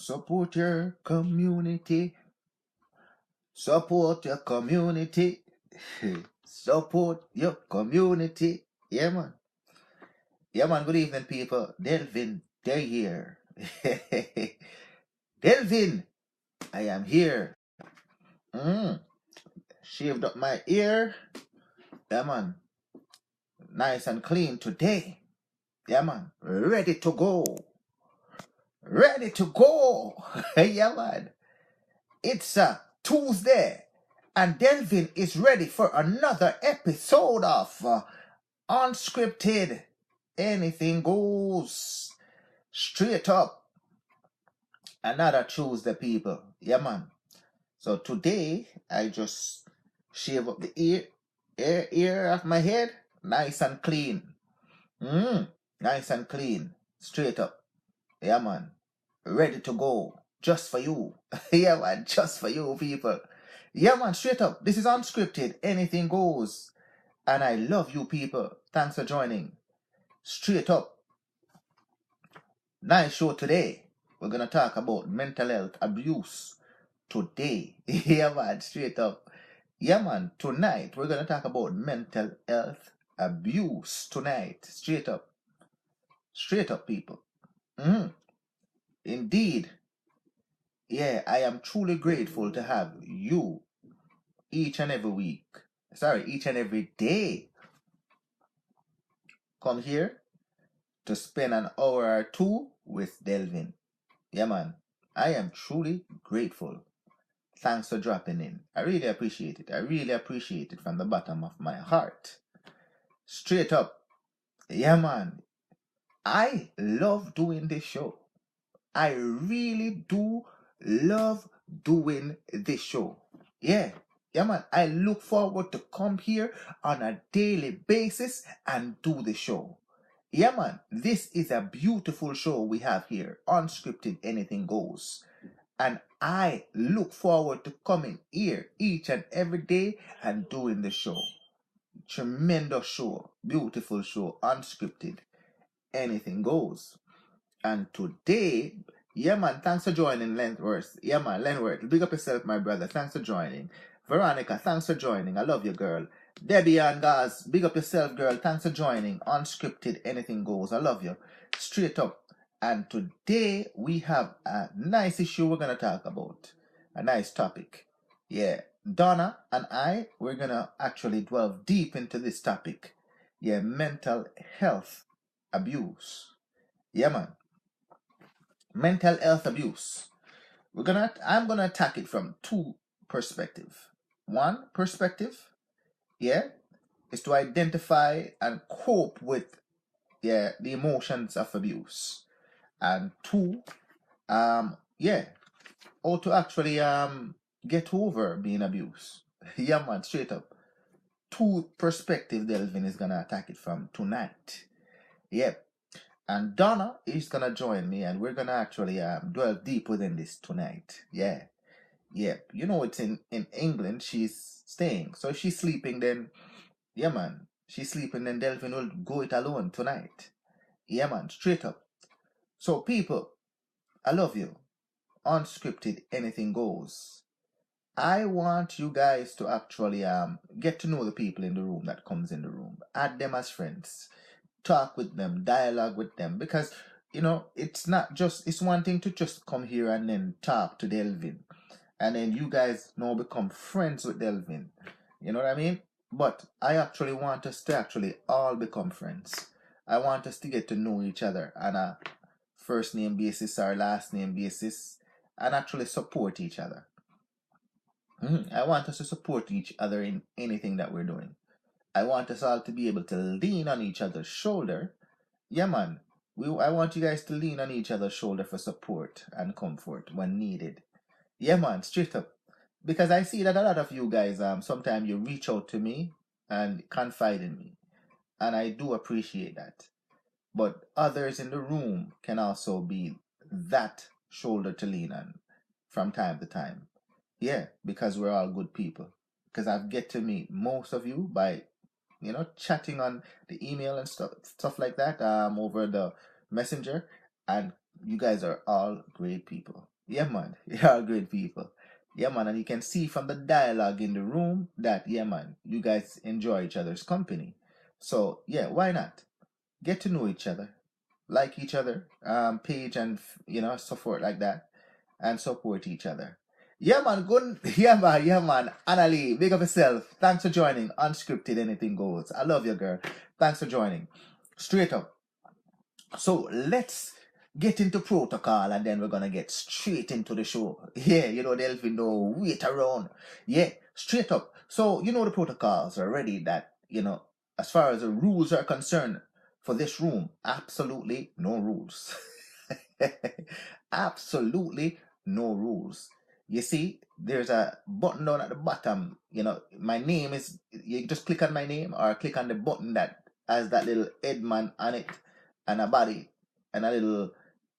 Support your community. Support your community. Support your community. Yeah, man. Yeah, man. Good evening, people. Delvin, they're here. Delvin, I am here. Shaved up my ear. Yeah, man. Nice and clean today. Yeah, man. Ready to go. Ready to go. Yeah, man. It's a Tuesday, and Delvin is ready for another episode of Unscripted. Anything goes. Straight up. Another Tuesday, people. Yeah, man. So today, I just shave up the ear of my head. Nice and clean. Nice and clean. Straight up. Yeah, man. Ready to go. Just for you. Yeah, man. Just for you, people. Yeah, man. Straight up. This is Unscripted. Anything goes. And I love you, people. Thanks for joining. Straight up. Nice show today. We're going to talk about mental health abuse today. Yeah, man. Straight up. Yeah, man. Tonight, we're going to talk about mental health abuse tonight. Straight up. Straight up, people. Indeed. Yeah, I am truly grateful to have you each and every week. Each and every day. Come here to spend an hour or two with Delvin. Yeah, man. I am truly grateful. Thanks for dropping in. I really appreciate it. I really appreciate it from the bottom of my heart. Straight up. Yeah, man. I love doing this show. I really do love doing this show. Yeah, man. I look forward to come here on a daily basis and do the show. Yeah, man. This is a beautiful show we have here. Unscripted, anything goes. And I look forward to coming here each and every day and doing the show. Tremendous show. Beautiful show. Unscripted. Anything goes. And today, yeah, man, thanks for joining, Lentworth. Yeah, man, Lentworth, big up yourself, my brother. Thanks for joining. Veronica, thanks for joining. I love you, girl. Debbie and Gaz, big up yourself, girl. Thanks for joining. Unscripted, anything goes. I love you. Straight up. And today, we have a nice issue we're going to talk about. A nice topic. Yeah, Donna and I, we're going to actually delve deep into this topic. Yeah, mental health abuse. Yeah, man. Mental health abuse. I'm gonna attack it from two perspectives. One perspective, yeah, is to identify and cope with the emotions of abuse. And two, how to actually get over being abused. Yeah, man, straight up. Two perspective Delvin is gonna attack it from tonight. Yep. And Donna is gonna join me, and we're gonna actually delve deep within this tonight. Yeah. You know, it's in England. She's staying, so if she's sleeping, then yeah, man, she's sleeping. Then Delvin will go it alone tonight. Yeah, man, straight up. So people, I love you. Unscripted, anything goes. I want you guys to actually get to know the people in the room that comes in the room. Add them as friends. Talk with them, dialogue with them, because you know it's one thing to just come here and then talk to Delvin and then you guys now become friends with Delvin, you know what I mean? But I actually want us to actually all become friends. I want us to get to know each other on a first name basis or last name basis and actually support each other. I want us to support each other in anything that we're doing. I want us all to be able to lean on each other's shoulder. Yeah, man. I want you guys to lean on each other's shoulder for support and comfort when needed. Yeah, man. Straight up. Because I see that a lot of you guys, sometimes you reach out to me and confide in me. And I do appreciate that. But others in the room can also be that shoulder to lean on from time to time. Yeah, because we're all good people. Because I've get to meet most of you by chatting on the email and stuff like that over the messenger, and you guys are all great people. Yeah, man. You're great people. Yeah, man. And you can see from the dialogue in the room that, yeah, man, you guys enjoy each other's company. So, yeah, why not? Get to know each other, like each other, page and, support like that, and support each other. Yeah, man. Good. Yeah, man. Yeah, man. Annalie, big up yourself. Thanks for joining. Unscripted, anything goes. I love you, girl. Thanks for joining. Straight up. So let's get into protocol and then we're gonna get straight into the show. Yeah, Delvin, no wait around. Yeah, straight up. So the protocols already that, as far as the rules are concerned for this room, absolutely no rules. Absolutely no rules. You see, there's a button down at the bottom. My name is, you just click on my name or click on the button that has that little headman on it and a body and a little,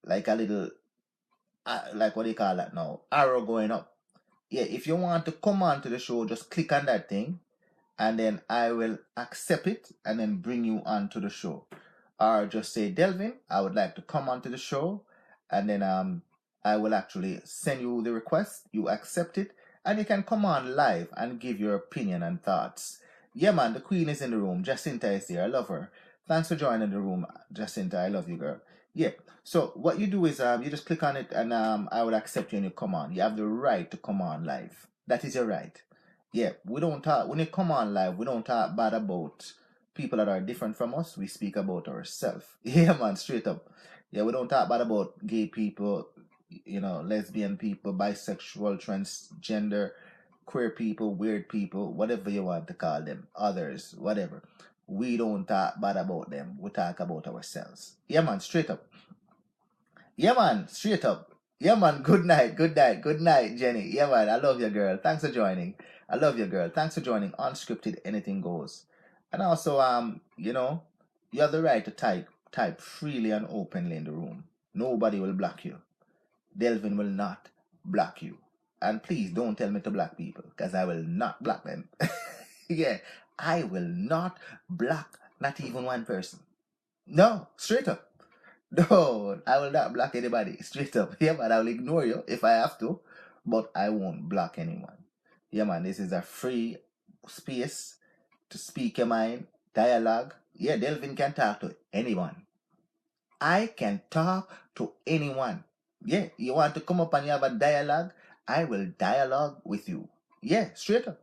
like what do you call that now? Arrow going up. Yeah, if you want to come on to the show, just click on that thing and then I will accept it and then bring you onto the show. Or just say, Delvin, I would like to come onto the show, and then I will actually send you the request, you accept it, and you can come on live and give your opinion and thoughts. Yeah, man, the queen is in the room. Jacinta is here. I love her. Thanks for joining the room, Jacinta. I love you, girl. Yeah. So what you do is you just click on it and I will accept you and you come on. You have the right to come on live. That is your right. Yeah, we don't talk, when you come on live, we don't talk bad about people that are different from us. We speak about ourselves. Yeah, man, straight up. Yeah, we don't talk bad about gay people, lesbian people, bisexual, transgender, queer people, weird people, whatever you want to call them, others, whatever. We don't talk bad about them. We talk about ourselves. Yeah, man, straight up. Yeah, man, straight up. Yeah, man, good night, good night, good night, Jenny. Yeah, man, I love you, girl. Thanks for joining. I love you, girl. Thanks for joining. Unscripted, anything goes. And also, you have the right to type freely and openly in the room. Nobody will block you. Delvin will not block you. And please don't tell me to block people, because I will not block them. Yeah, I will not block not even one person. No, straight up. No, I will not block anybody. Straight up. Yeah, man, I will ignore you if I have to, but I won't block anyone. Yeah, man, this is a free space to speak your mind, dialogue. Yeah, Delvin can talk to anyone. I can talk to anyone. Yeah, you want to come up and you have a dialogue? I will dialogue with you. Yeah, straight up.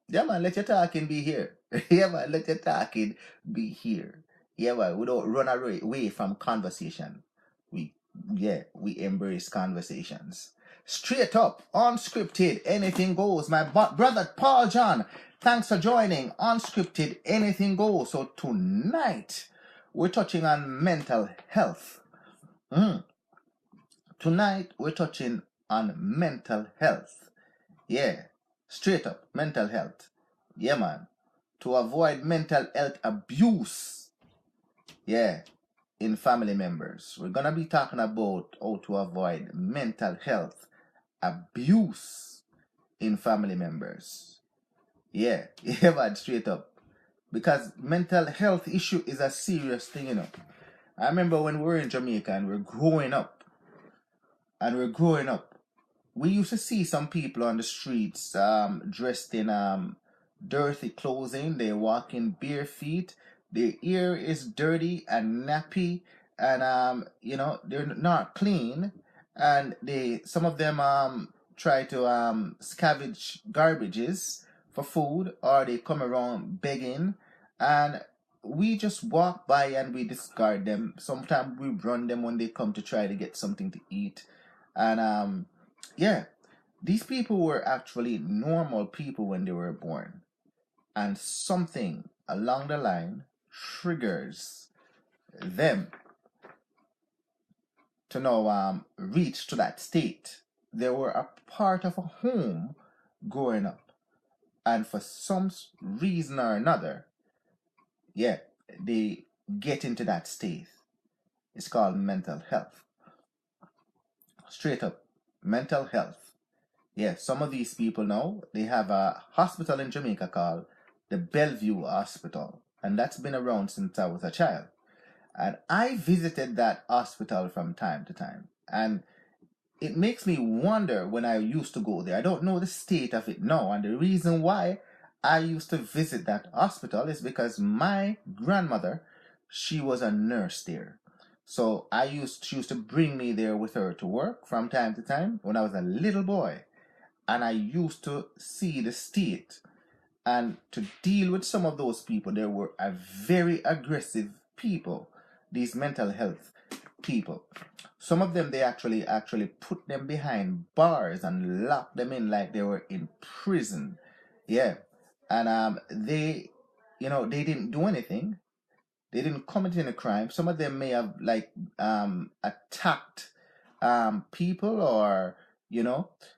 Yeah, man, let your talking be here. Yeah, man, let your talking be here. Yeah, man, we don't run away from conversation. We, we embrace conversations. Straight up, unscripted, anything goes. My brother Paul John, thanks for joining. Unscripted, anything goes. So tonight, we're touching on mental health. Tonight, we're touching on mental health. Yeah, straight up, mental health. Yeah, man. To avoid mental health abuse. Yeah, in family members. We're going to be talking about how to avoid mental health abuse in family members. Yeah, yeah, man, straight up. Because mental health issue is a serious thing, I remember when we were in Jamaica and we're growing up. We used to see some people on the streets dressed in dirty clothing. They walk in bare feet. Their ear is dirty and nappy, and they're not clean. And some of them try to scavenge garbages for food, or they come around begging, and we just walk by and we discard them. Sometimes we run them when they come to try to get something to eat, and yeah, these people were actually normal people when they were born. And something along the line triggers them to now reach to that state. They were a part of a home growing up. And for some reason or another, they get into that state. It's called mental health. Straight up, mental health. Yeah, some of these people now, they have a hospital in Jamaica called the Bellevue Hospital. And that's been around since I was a child. And I visited that hospital from time to time. And it makes me wonder when I used to go there. I don't know the state of it now, and the reason why I used to visit that hospital is because my grandmother, she was a nurse there. So she used to bring me there with her to work from time to time when I was a little boy. And I used to see the state and to deal with some of those people. There were a very aggressive people, these mental health people. Some of them, they actually put them behind bars and locked them in like they were in prison. Yeah. And they, they didn't do anything. They didn't commit any crime. Some of them may have attacked people, or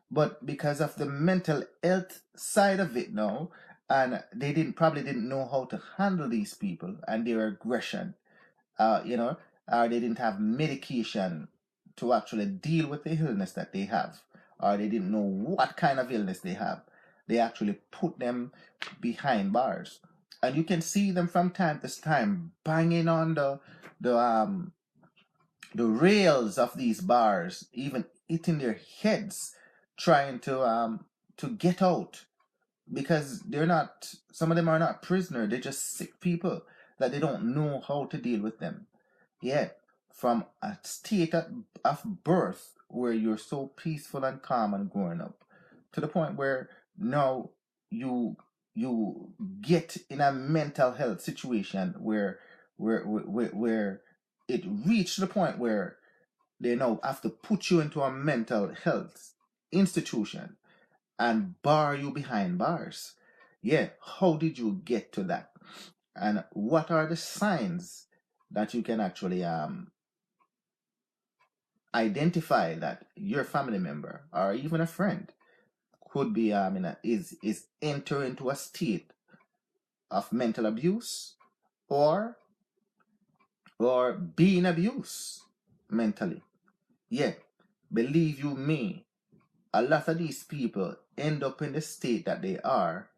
but because of the mental health side of it now, and they probably didn't know how to handle these people and their aggression, or they didn't have medication to actually deal with the illness that they have, or they didn't know what kind of illness they have. They actually put them behind bars, and you can see them from time to time banging on the rails of these bars, even hitting their heads, trying to get out, because some of them are not prisoners, they're just sick people that they don't know how to deal with them. Yeah, from a state of birth where you're so peaceful and calm and growing up, to the point where now you get in a mental health situation where it reached the point where they now have to put you into a mental health institution and bar you behind bars. Yeah, how did you get to that? And what are the signs that you can actually identify that your family member or even a friend could be is enter into a state of mental abuse, or being abused mentally? Yeah, believe you me, a lot of these people end up in the state that they are,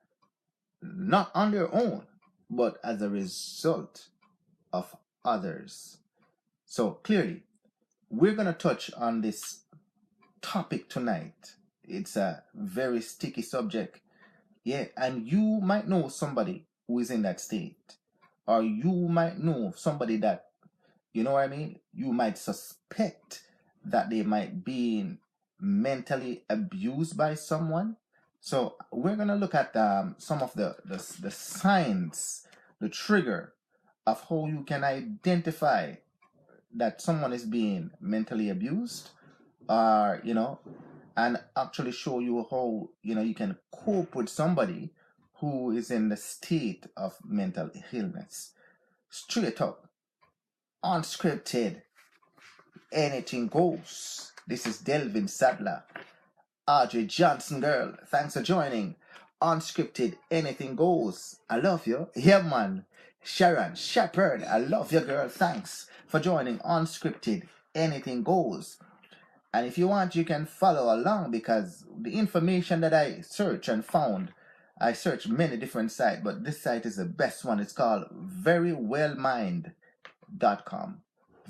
not on their own, but as a result of others. So clearly, we're going to touch on this topic tonight. It's a very sticky subject. Yeah, and you might know somebody who is in that state, or you might know somebody that, you know what I mean? You might suspect that they might be mentally abused by someone. So we're gonna look at some of the signs, the trigger of how you can identify that someone is being mentally abused, or and actually show you how you can cope with somebody who is in the state of mental illness. Straight up, unscripted, anything goes. This is Delvin Sadler. Audrey Johnson, girl, thanks for joining. Unscripted, anything goes. I love you. Yeah, man. Sharon Shepherd, I love you, girl. Thanks for joining. Unscripted, anything goes. And if you want, you can follow along, because the information that I searched and found, I searched many different sites, but this site is the best one. It's called verywellmind.com.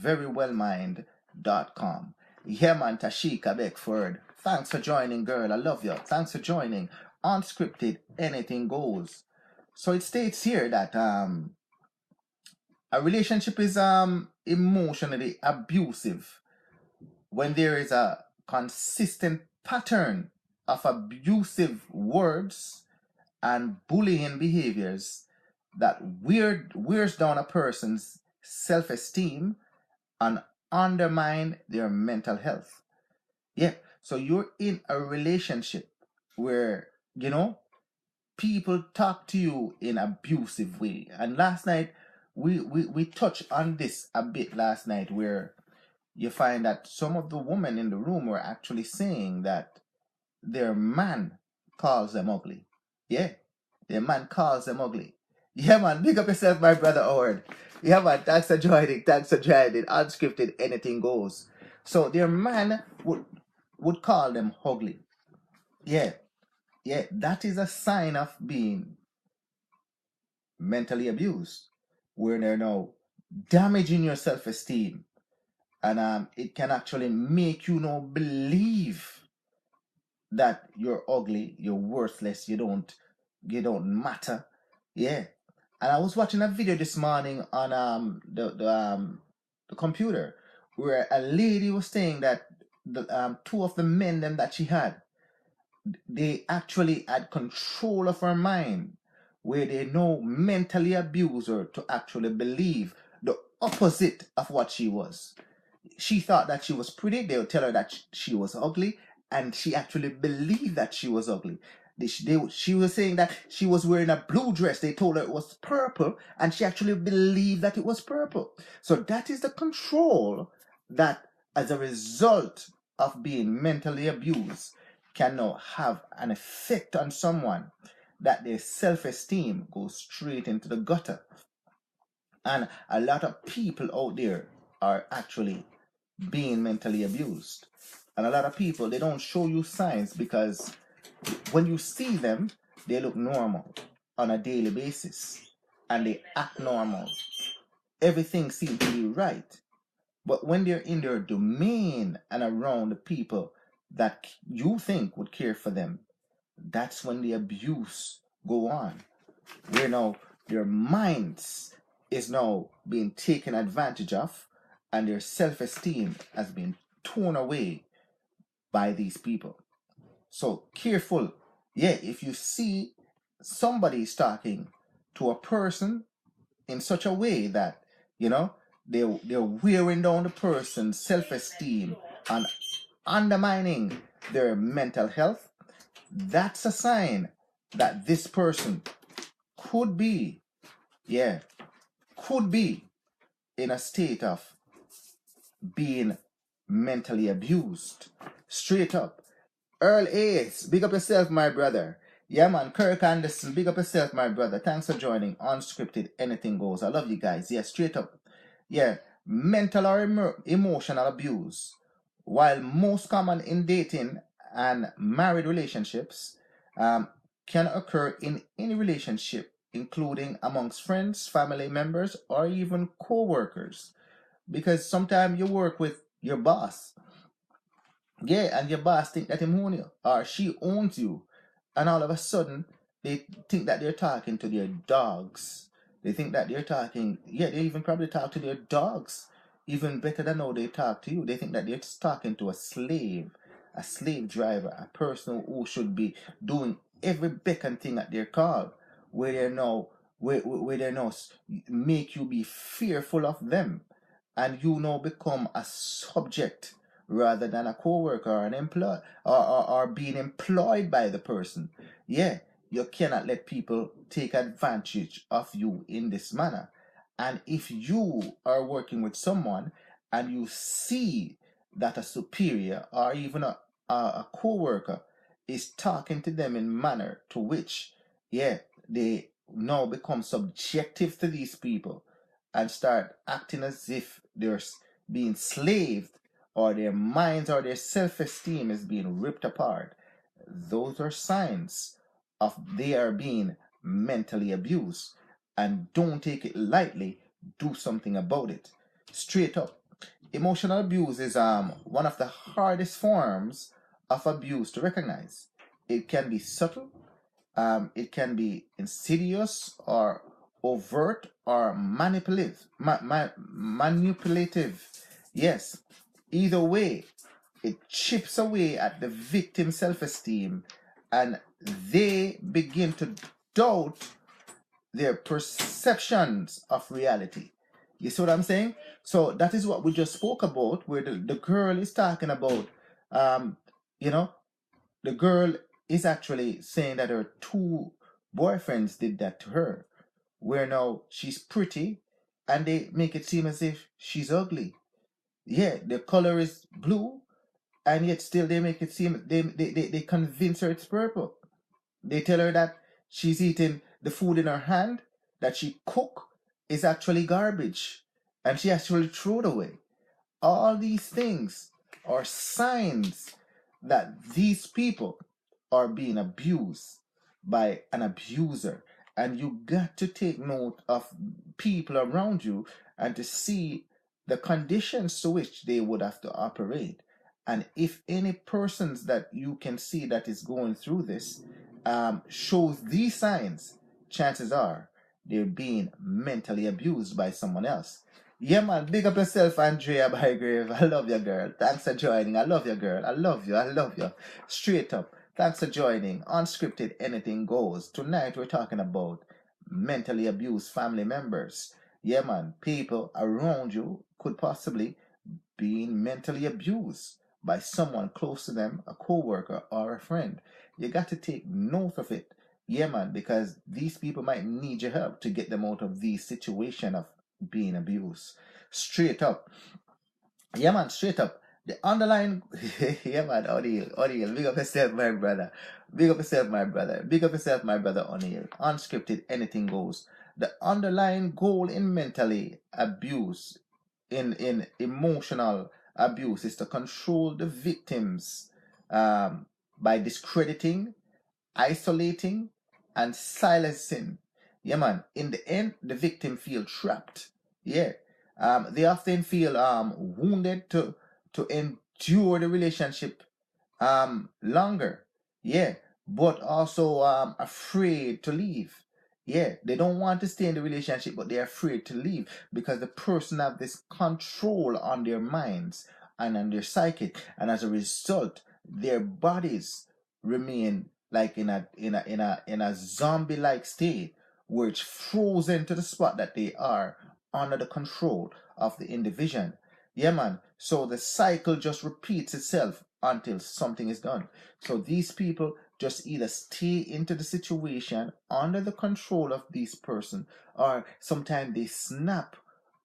Verywellmind.com. Yeah, man, Tashika Beckford. Thanks for joining, girl. I love you. Thanks for joining. Unscripted, anything goes. So it states here that a relationship is emotionally abusive when there is a consistent pattern of abusive words and bullying behaviors that wears down a person's self-esteem and undermine their mental health. Yeah, so you're in a relationship where, people talk to you in abusive way. And last night, we touched on this a bit last night, where you find that some of the women in the room were actually saying that their man calls them ugly. Yeah, their man calls them ugly. Yeah, man, big up yourself, my brother Howard. Yeah, man, thanks for joining. Unscripted, anything goes. So their man would call them ugly. Yeah, that is a sign of being mentally abused, where they're now damaging your self-esteem And it can actually make you believe that you're ugly, you're worthless, you don't matter. Yeah. And I was watching a video this morning on the computer where a lady was saying that the two of the men them that she had, they actually had control of her mind, where they mentally abuse her to actually believe the opposite of what she was. She thought that she was pretty. They would tell her that she was ugly, and she actually believed that she was ugly. She was saying that she was wearing a blue dress. They told her it was purple, and she actually believed that it was purple. So that is the control that, as a result of being mentally abused, can now have an effect on someone, that their self-esteem goes straight into the gutter. And a lot of people out there are actually being mentally abused. And a lot of people, they don't show you signs, because when you see them, they look normal on a daily basis and they act normal. Everything seems to be right. But when they're in their domain and around the people that you think would care for them, that's when the abuse go on. Where now their minds is now being taken advantage of, and their self-esteem has been torn away by these people. So careful. Yeah, if you see somebody talking to a person in such a way that, they're wearing down the person's self-esteem and undermining their mental health, that's a sign that this person could be in a state of being mentally abused. Straight up. Earl Ace, big up yourself, my brother. Yeah, man. Kirk Anderson, big up yourself, my brother. Thanks for joining Unscripted. Anything goes. I love you guys. Yeah, straight up. Yeah, mental or emotional abuse, while most common in dating and married relationships, can occur in any relationship, including amongst friends, family members, or even co-workers. Because sometimes you work with your boss, yeah, and your boss think that he owns you or she owns you, and all of a sudden they think that they're talking to their dogs. They think that they're talking, yeah, they even probably talk to their dogs even better than how they talk to you. They think that they're talking to a slave driver, a person who should be doing every beck and thing at their call, where they now make you be fearful of them, and you now become a subject rather than a co-worker or an employee, or being employed by the person. Yeah, you cannot let people take advantage of you in this manner. And if you are working with someone and you see that a superior or even a co-worker is talking to them in manner to which, yeah, they now become subjective to these people and start acting as if they're being slaved, or their minds or their self-esteem is being ripped apart, those are signs of they are being mentally abused. And don't take it lightly. Do something about it. Straight up. Emotional abuse is one of the hardest forms of abuse to recognize. It can be subtle, it can be insidious or overt or manipulative. Yes, either way, it chips away at the victim's self-esteem, and they begin to doubt their perceptions of reality. You see what I'm saying? So that is what we just spoke about, where the girl is talking about, you know, the girl is actually saying that her two boyfriends did that to her, where now she's pretty and they make it seem as if she's ugly. Yeah, the color is blue, and yet still they make it seem, they convince her it's purple. They tell her that she's eating the food in her hand that she cook is actually garbage, and she actually threw it away. All these things are signs that these people are being abused by an abuser. And you got to take note of people around you and to see the conditions to which they would have to operate. And if any persons that you can see that is going through this shows these signs, chances are they're being mentally abused by someone else. Yeah, man, big up yourself, Andrea Bygrave. I love you, girl. Thanks for joining. I love you, girl. I love you. I love you. Straight up. Thanks for joining. Unscripted, anything goes. Tonight we're talking about mentally abused family members. Yeah, man, people around you could possibly be mentally abused by someone close to them, a co-worker or a friend. You got to take note of it. Yeah, man, because these people might need your help to get them out of the situation of being abused. Straight up. Yeah, man, straight up. The underlying, yeah, man, O'Neal, big up yourself, my brother. Big up yourself, my brother. Big up yourself, my brother, O'Neal. Unscripted, anything goes. The underlying goal in mentally abuse, in emotional abuse, is to control the victims by discrediting, isolating, and silencing. Yeah, man. In the end, the victim feel trapped. Yeah. They often feel wounded to endure the relationship longer. Yeah. But also afraid to leave. Yeah. They don't want to stay in the relationship, but they're afraid to leave because the person have this control on their minds and on their psychic, and as a result, their bodies remain like in a zombie-like state where it's frozen to the spot that they are under the control of the individual. Yeah, man. So the cycle just repeats itself until something is done. So these people just either stay into the situation under the control of this person, or sometimes they snap,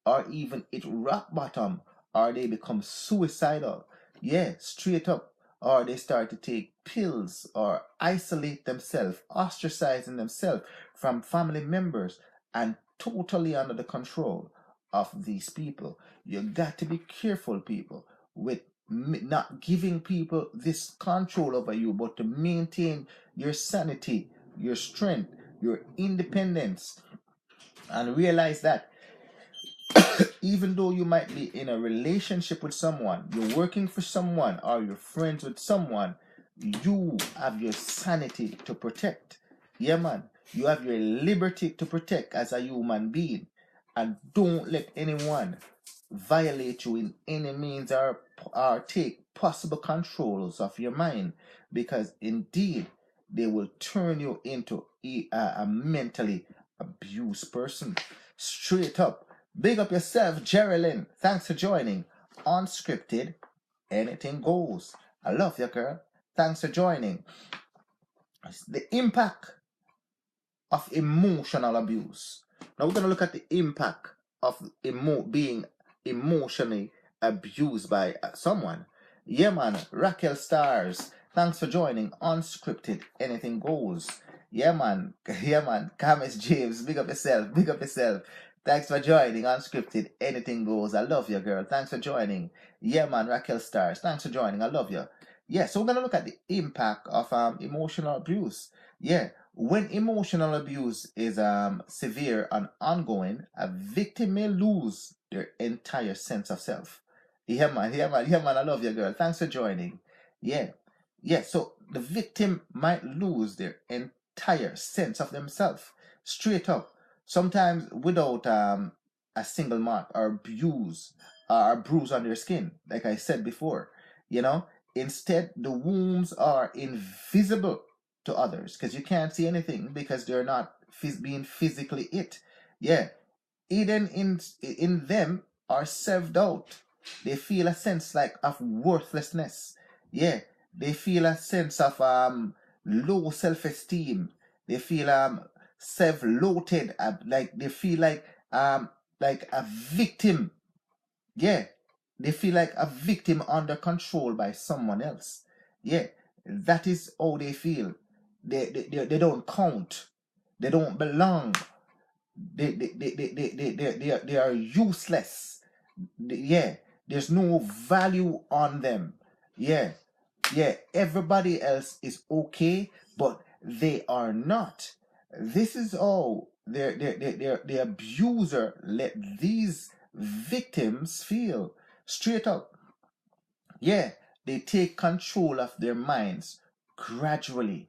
or even hit rock bottom, or they become suicidal. Yeah, straight up. Or they start to take pills or isolate themselves, ostracizing themselves from family members and totally under the control of these people. You got to be careful, people, with not giving people this control over you, but to maintain your sanity, your strength, your independence, and realize that even though you might be in a relationship with someone, you're working for someone, or you're friends with someone, you have your sanity to protect. Yeah, man. You have your liberty to protect as a human being. And don't let anyone violate you in any means, or take possible controls of your mind, because indeed they will turn you into a mentally abused person. Straight up. Big up yourself, Geraldine. Thanks for joining. Unscripted, anything goes. I love you, girl. Thanks for joining. The impact of emotional abuse. Now we're going to look at the impact of being emotionally abused by someone. Yeah, man. Raquel Stars. Thanks for joining. Unscripted, anything goes. Yeah, man. Yeah, man. Camus James. Big up yourself. Big up yourself. Thanks for joining. Unscripted, anything goes. I love you, girl. Thanks for joining. Yeah, man. Raquel Stars. Thanks for joining. I love you. Yeah, so we're going to look at the impact of emotional abuse. Yeah, when emotional abuse is severe and ongoing, a victim may lose their entire sense of self. Yeah, man. Yeah, man. Yeah, man. I love you, girl. Thanks for joining. Yeah. Yeah, so the victim might lose their entire sense of themselves. Straight up. Sometimes without a single mark or bruise on their skin, like I said before. You know, instead the wounds are invisible to others because you can't see anything because they're not being physically hit. Yeah, hidden in them are self-doubt. They feel a sense like of worthlessness. Yeah, they feel a sense of low self-esteem. They feel self-loated, like they feel like a victim. Yeah, they feel like a victim under control by someone else. Yeah, that is how they feel. They don't count. They don't belong. They are useless. Yeah, there's no value on them. Yeah, everybody else is okay, but they are not. This is all the abuser let these victims feel. Straight up. Yeah, they take control of their minds gradually,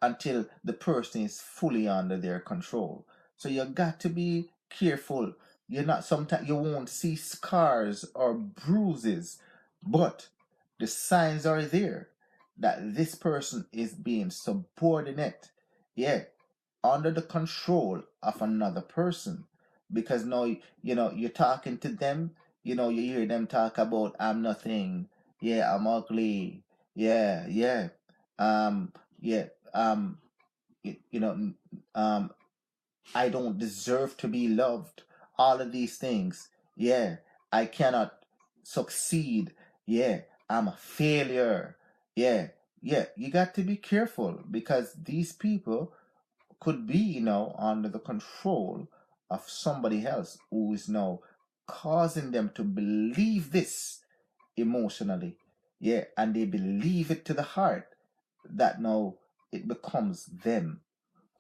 until the person is fully under their control. So you got to be careful. You're not sometimes you won't see scars or bruises, but the signs are there that this person is being subordinate. Yeah, under the control of another person, because now you're talking to them, you hear them talk about I'm nothing, yeah, I'm ugly, yeah, yeah, um yeah, you, you know um I don't deserve to be loved, all of these things, yeah, I cannot succeed, yeah, I'm a failure, yeah, yeah. You got to be careful, because these people could be, under the control of somebody else who is now causing them to believe this emotionally. Yeah, and they believe it to the heart, that now it becomes them.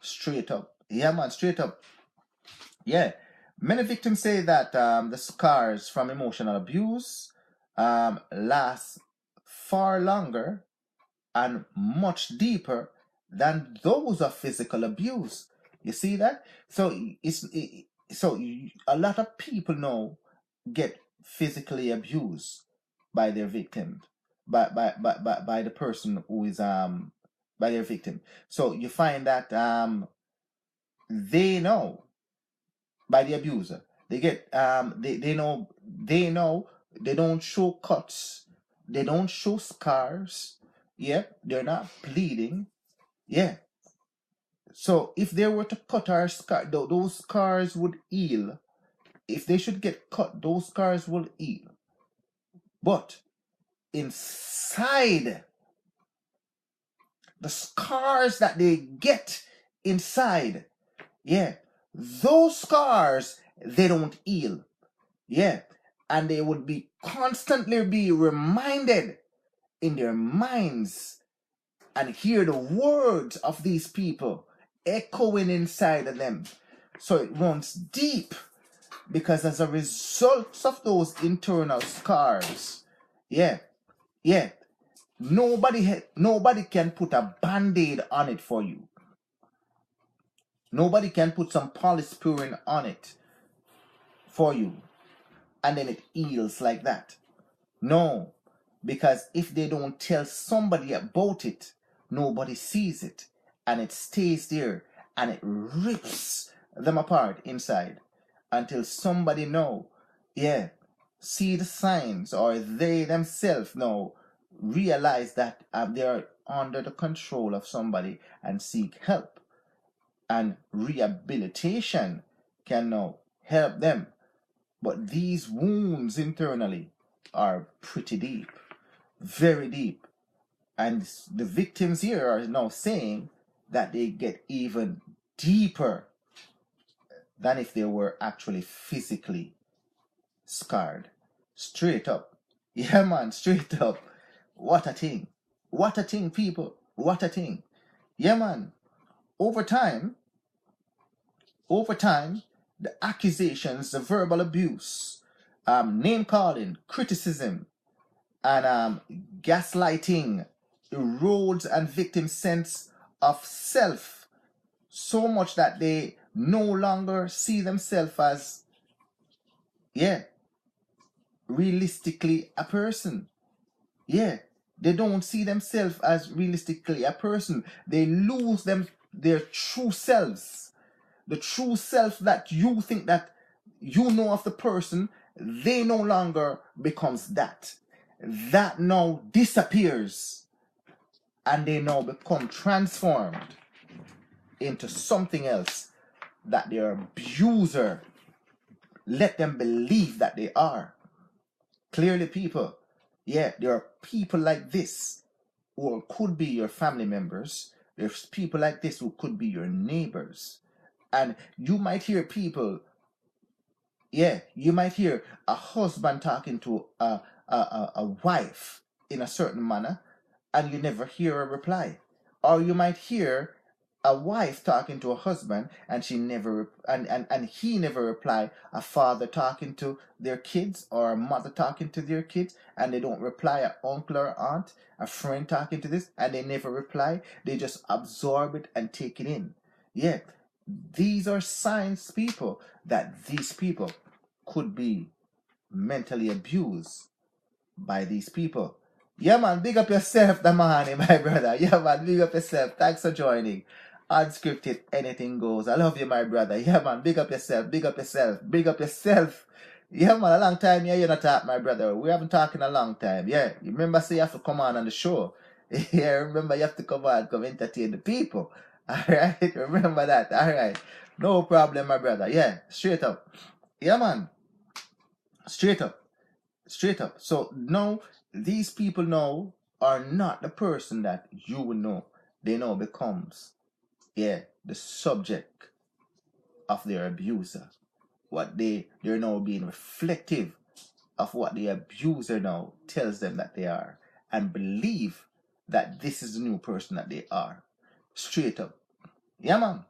Straight up. Yeah, man, straight up. Yeah. Many victims say that the scars from emotional abuse last far longer and much deeper than those of physical abuse. You see that? So a lot of people now get physically abused by their victim, by the person who is by their victim. So you find that they know, by the abuser, they get they know they don't show cuts, they don't show scars. Yeah, they're not bleeding. Yeah. So if they were to cut our scar, those scars would heal. If they should get cut, those scars will heal. But inside, the scars that they get inside, yeah, those scars, they don't heal. Yeah. And they would be constantly be reminded in their minds, and hear the words of these people echoing inside of them. So it runs deep, because as a result of those internal scars, yeah, yeah, nobody can put a band-aid on it for you. Nobody can put some polysporin on it for you, and then it heals like that. No, because if they don't tell somebody about it, nobody sees it, and it stays there, and it rips them apart inside, until somebody know, yeah, see the signs, or they themselves know, realize that they are under the control of somebody, and seek help. And rehabilitation can now help them. But these wounds internally are pretty deep, very deep. And the victims here are now saying that they get even deeper than if they were actually physically scarred. Straight up. Yeah, man, straight up. What a thing. What a thing, people. What a thing. Yeah, man. Over time, the accusations, the verbal abuse, name calling, criticism, and gaslighting erodes and victims' sense of self, so much that they no longer see themselves as, yeah, realistically a person. Yeah, they don't see themselves as realistically a person. They lose their true selves. The true self that you think that you know of the person, they no longer becomes that. That now disappears, and they now become transformed into something else that their abuser let them believe that they are. Clearly, people, yeah, there are people like this who could be your family members. There's people like this who could be your neighbors. And you might hear people, yeah, you might hear a husband talking to a wife in a certain manner, and you never hear a reply. Or you might hear a wife talking to a husband and she never and he never reply, a father talking to their kids or a mother talking to their kids and they don't reply, an uncle or aunt, a friend talking to this and they never reply, they just absorb it and take it in. Yeah, these are signs, people, that these people could be mentally abused by these people. Yeah, man, big up yourself, the man, my brother. Yeah, man, big up yourself. Thanks for joining. Unscripted, anything goes. I love you, my brother. Yeah, man, big up yourself, big up yourself, big up yourself. Yeah, man, a long time, yeah, you're not talk, my brother. We haven't talked in a long time. Yeah, you remember, say you have to come on the show. Yeah, remember, you have to come on, come entertain the people. All right, remember that. All right, no problem, my brother. Yeah, straight up. Yeah, man, straight up. Straight up. So now these people now are not the person that you will know. They now becomes, yeah, the subject of their abuser. They're now being reflective of what the abuser now tells them that they are, and believe that this is the new person that they are. Straight up. Yeah, man.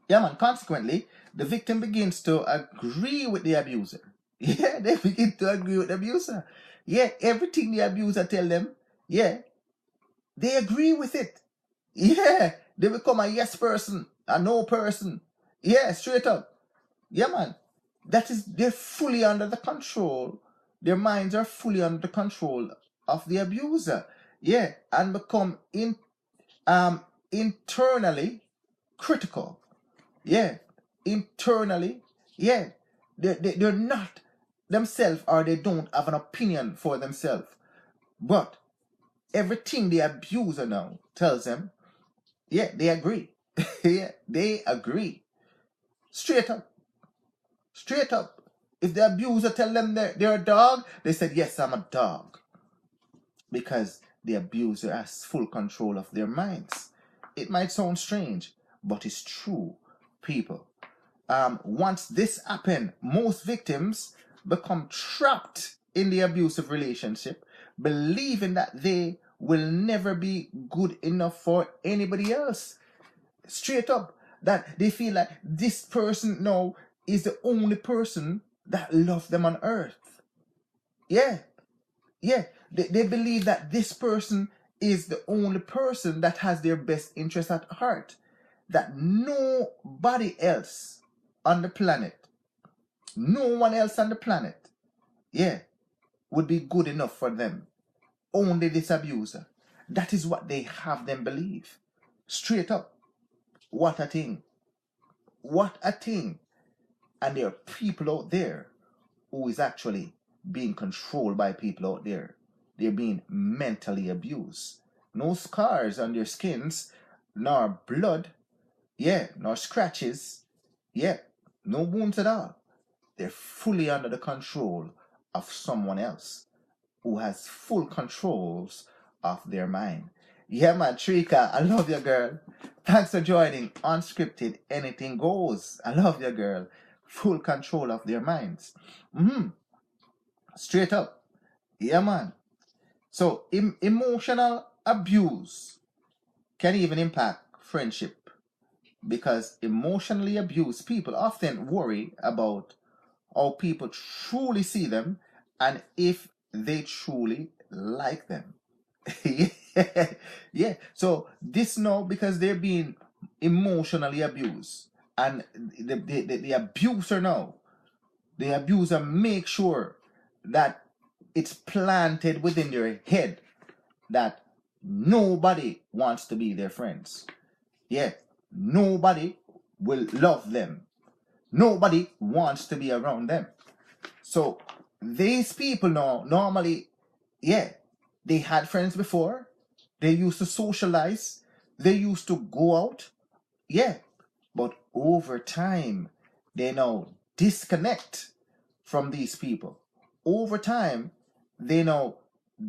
Yeah, man. Consequently, the victim begins to agree with the abuser. Yeah, they begin to agree with the abuser. Yeah, everything the abuser tell them, yeah, they agree with it. Yeah, they become a yes person, a no person. Yeah, straight up. Yeah, man. They're fully under the control. Their minds are fully under the control of the abuser. Yeah, and become internally critical. Yeah, internally. Yeah, they're not themselves, or they don't have an opinion for themselves. But everything the abuser now tells them, yeah, they agree. Yeah, they agree. Straight up. Straight up. If the abuser tell them they're a dog, they said, yes, I'm a dog. Because the abuser has full control of their minds. It might sound strange, but it's true, people. Once this happens, most victims become trapped in the abusive relationship, believing that they will never be good enough for anybody else. Straight up, that they feel like this person now is the only person that loves them on earth. Yeah, yeah. They believe that this person is the only person that has their best interest at heart. That nobody else on the planet, no one else on the planet, yeah, would be good enough for them. Only this abuser. That is what they have them believe. Straight up. What a thing. What a thing. And there are people out there who is actually being controlled by people out there. They're being mentally abused. No scars on their skins, nor blood, yeah, nor scratches, yeah, no wounds at all. They're fully under the control of someone else who has full controls of their mind. Yeah, man, Trika, I love you, girl. Thanks for joining Unscripted. Anything goes. I love you, girl. Full control of their minds. Straight up. Yeah, man. So, emotional abuse can even impact friendship, because emotionally abused people often worry about how people truly see them and if they truly like them. Yeah. Yeah. So this now, because they're being emotionally abused, and the abuser now, the abuser makes sure that it's planted within their head that nobody wants to be their friends. Yeah, nobody will love them. Nobody wants to be around them. So these people now, normally, yeah, they had friends before. They used to socialize. They used to go out. Yeah. But over time, they now disconnect from these people. Over time, they now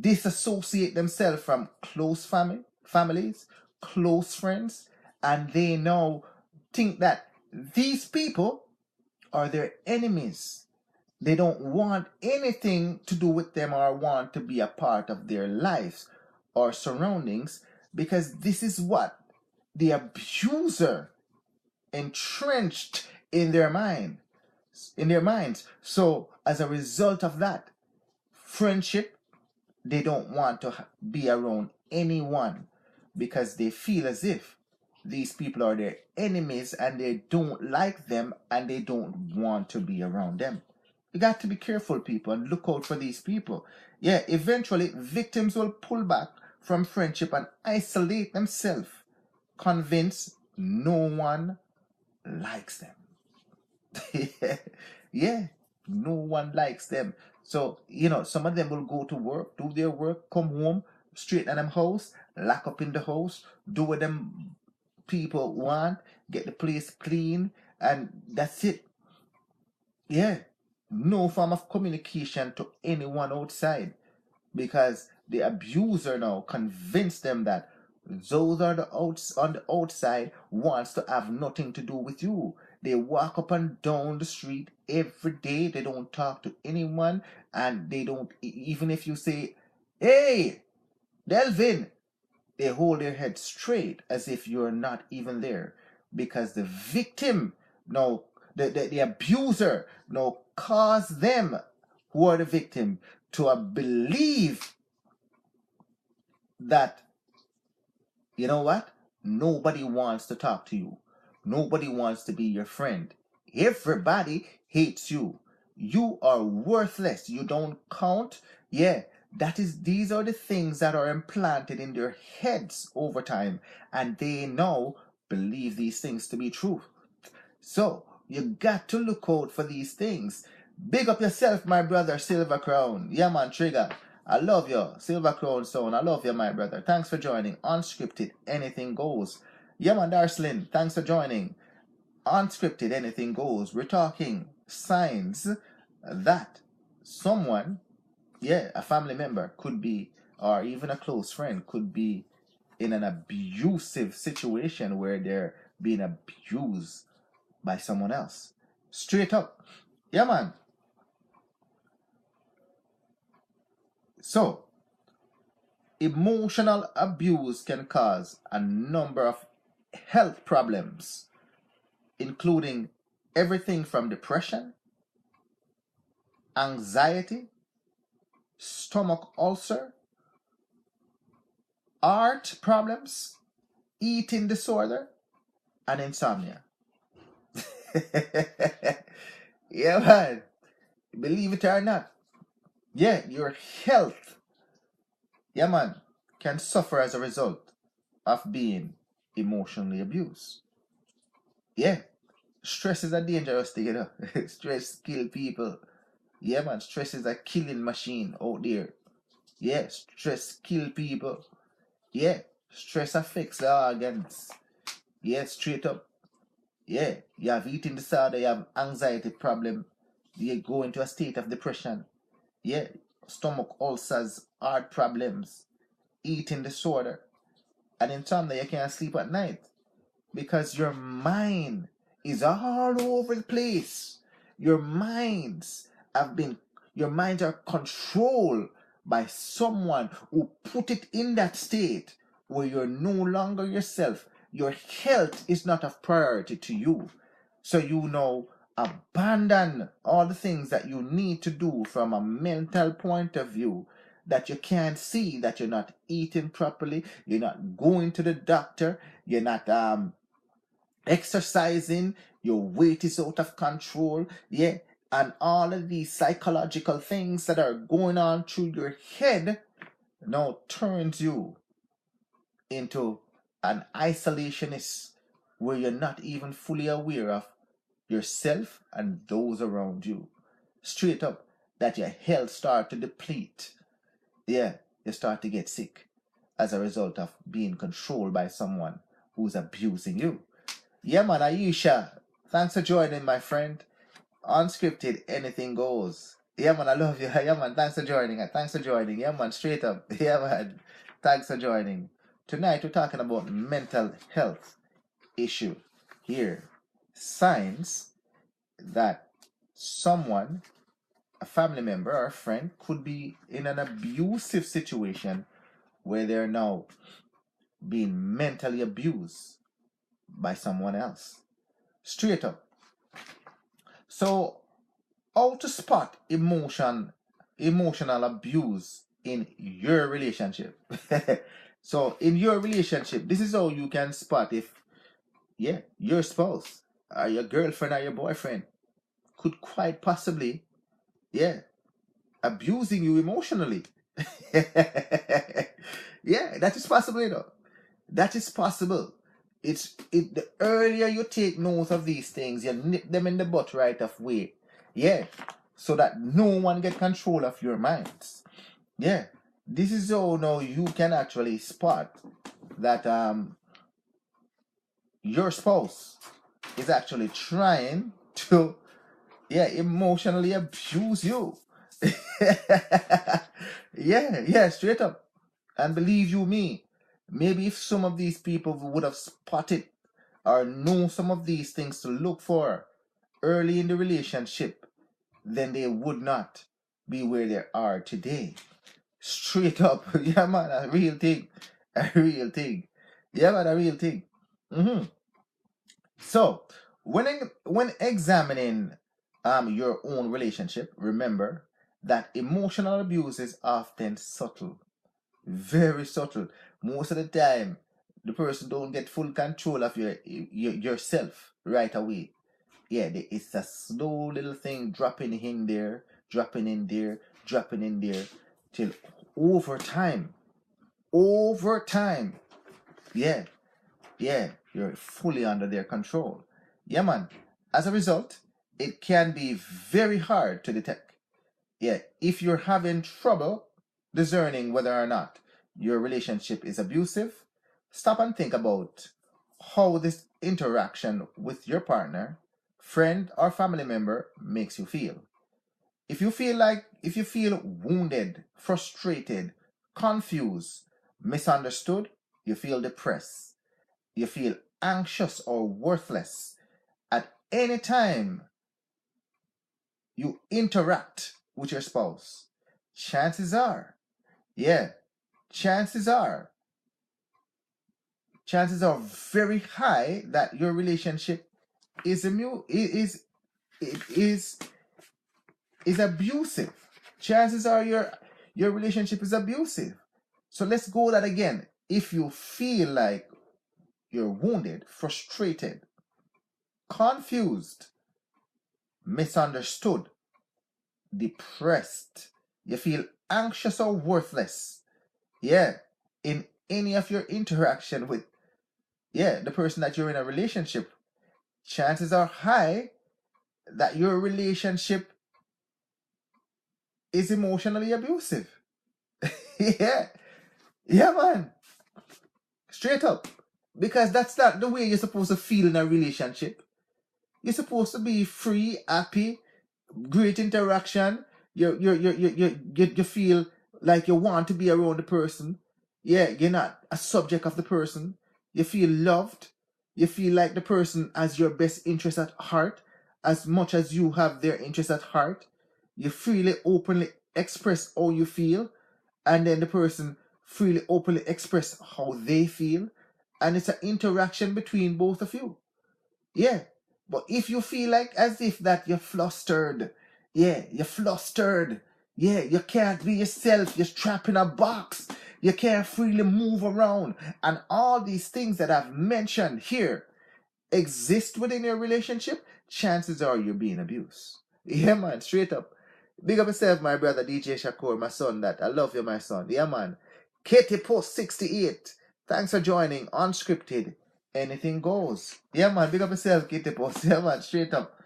disassociate themselves from close families, close friends, and they now think that these people are their enemies. They don't want anything to do with them or want to be a part of their lives or surroundings, because this is what the abuser entrenched in their minds. So as a result of that, friendship, they don't want to be around anyone because they feel as if these people are their enemies and they don't like them and they don't want to be around them. You got to be careful, people, and look out for these people. Yeah, eventually victims will pull back from friendship and isolate themselves, convinced no one likes them. Yeah, no one likes them. So, some of them will go to work, do their work, come home, straighten them house, lock up in the house, do what them people want, get the place clean, and that's it. Yeah, no form of communication to anyone outside because the abuser now convinced them that those are on the outside wants to have nothing to do with you. They walk up and down the street every day. They don't talk to anyone, and they don't even if you say, "Hey, Delvin," they hold their head straight as if you're not even there because the victim, no, the abuser, no, caused them who are the victim to believe that, you know what? Nobody wants to talk to you. Nobody wants to be your friend. Everybody hates you. You are worthless. You don't count. Yeah, these are the things that are implanted in their heads over time, and they now believe these things to be true. So you got to look out for these things. Big up yourself, my brother, Silver Crown. Yeah, man, Trigger. I love you, Silver Crown Sound. I love you, my brother. Thanks for joining. Unscripted, anything goes. Yeah, man, Darslin. Thanks for joining. Unscripted, anything goes. We're talking signs that someone, yeah, a family member could be, or even a close friend could be in an abusive situation where they're being abused by someone else. Straight up. Yeah, man. So, emotional abuse can cause a number of health problems, including everything from depression, anxiety, stomach ulcer, heart problems, eating disorder, and insomnia. Yeah, man. Believe it or not. Yeah, your health, yeah, man, can suffer as a result of being emotionally abused. Yeah, stress is a dangerous thing, Stress kill people. Yeah, man, stress is a killing machine out there. Yeah, stress kill people. Yeah, stress affects the organs. Yeah, straight up. Yeah, you have eating disorder, you have anxiety problem, you go into a state of depression. Yeah, stomach ulcers, heart problems, eating disorder, and insomnia. You can't sleep at night because your mind is all over the place. Your minds have been, your minds are controlled by someone who put it in that state where you're no longer yourself. Your health is not a priority to you. So you know, abandon all the things that you need to do from a mental point of view that you can't see, that you're not eating properly, you're not going to the doctor, you're not exercising, your weight is out of control, yeah, and all of these psychological things that are going on through your head now turns you into an isolationist where you're not even fully aware of yourself and those around you. Straight up, that your health start to deplete. Yeah, you start to get sick as a result of being controlled by someone who's abusing you. Yeah, man, Aisha, thanks for joining, my friend. Unscripted, anything goes. Yeah, man, I love you. Yeah, man, thanks for joining. Thanks for joining. Yeah, man, straight up. Yeah, man, thanks for joining. Tonight, we're talking about mental health issue here. Signs that someone, a family member or a friend, could be in an abusive situation where they're now being mentally abused by someone else. Straight up. So, how to spot emotional abuse in your relationship? So, in your relationship, this is how you can spot if, your spouse or your girlfriend or your boyfriend could quite possibly, abusing you emotionally. Yeah, that is possible, That is possible. The earlier you take note of these things, you nip them in the butt right away. Yeah. So that no one get control of your minds. Yeah. This is how now you can actually spot that your spouse is actually trying to emotionally abuse you. Yeah, straight up. And believe you me, maybe if some of these people would have spotted or know some of these things to look for early in the relationship, then they would not be where they are today. Straight up. Yeah, man, a real thing. A real thing. Yeah, man, a real thing. So, when examining your own relationship, remember that emotional abuse is often subtle. Very subtle. Most of the time, the person don't get full control of yourself right away. Yeah, it's a slow little thing dropping in there, dropping in there, dropping in there, till over time, yeah, you're fully under their control. Yeah, man. As a result, it can be very hard to detect. Yeah, if you're having trouble discerning whether or not your relationship is abusive, stop and think about how this interaction with your partner, friend, or family member makes you feel. If you feel wounded, frustrated, confused, misunderstood, you feel depressed, you feel anxious or worthless at any time you interact with your spouse, chances are, chances are very high that your relationship is abusive. Chances are your relationship is abusive. So let's go that again. If you feel like you're wounded, frustrated, confused, misunderstood, depressed, you feel anxious or worthless, in any of your interaction with the person that you're in a relationship, chances are high that your relationship is emotionally abusive. yeah man, straight up, because that's not the way you're supposed to feel in a relationship. You're supposed to be free, happy, great interaction. You feel like you want to be around the person. Yeah, you're not a subject of the person. You feel loved. You feel like the person has your best interest at heart as much as you have their interest at heart. You freely, openly express how you feel, and then the person freely, openly express how they feel, and it's an interaction between both of you. Yeah. But if you feel like as if that you're flustered, you can't be yourself, you're trapped in a box, you can't freely move around, and all these things that I've mentioned here exist within your relationship, chances are you're being abused. Yeah, man, straight up. Big up yourself, my brother DJ Shakur, my son, that I love you, my son. Yeah, man. Katie Post 68. Thanks for joining Unscripted. Anything goes. Yeah, man. Big up yourself, Katie Post. Yeah, man. Straight up.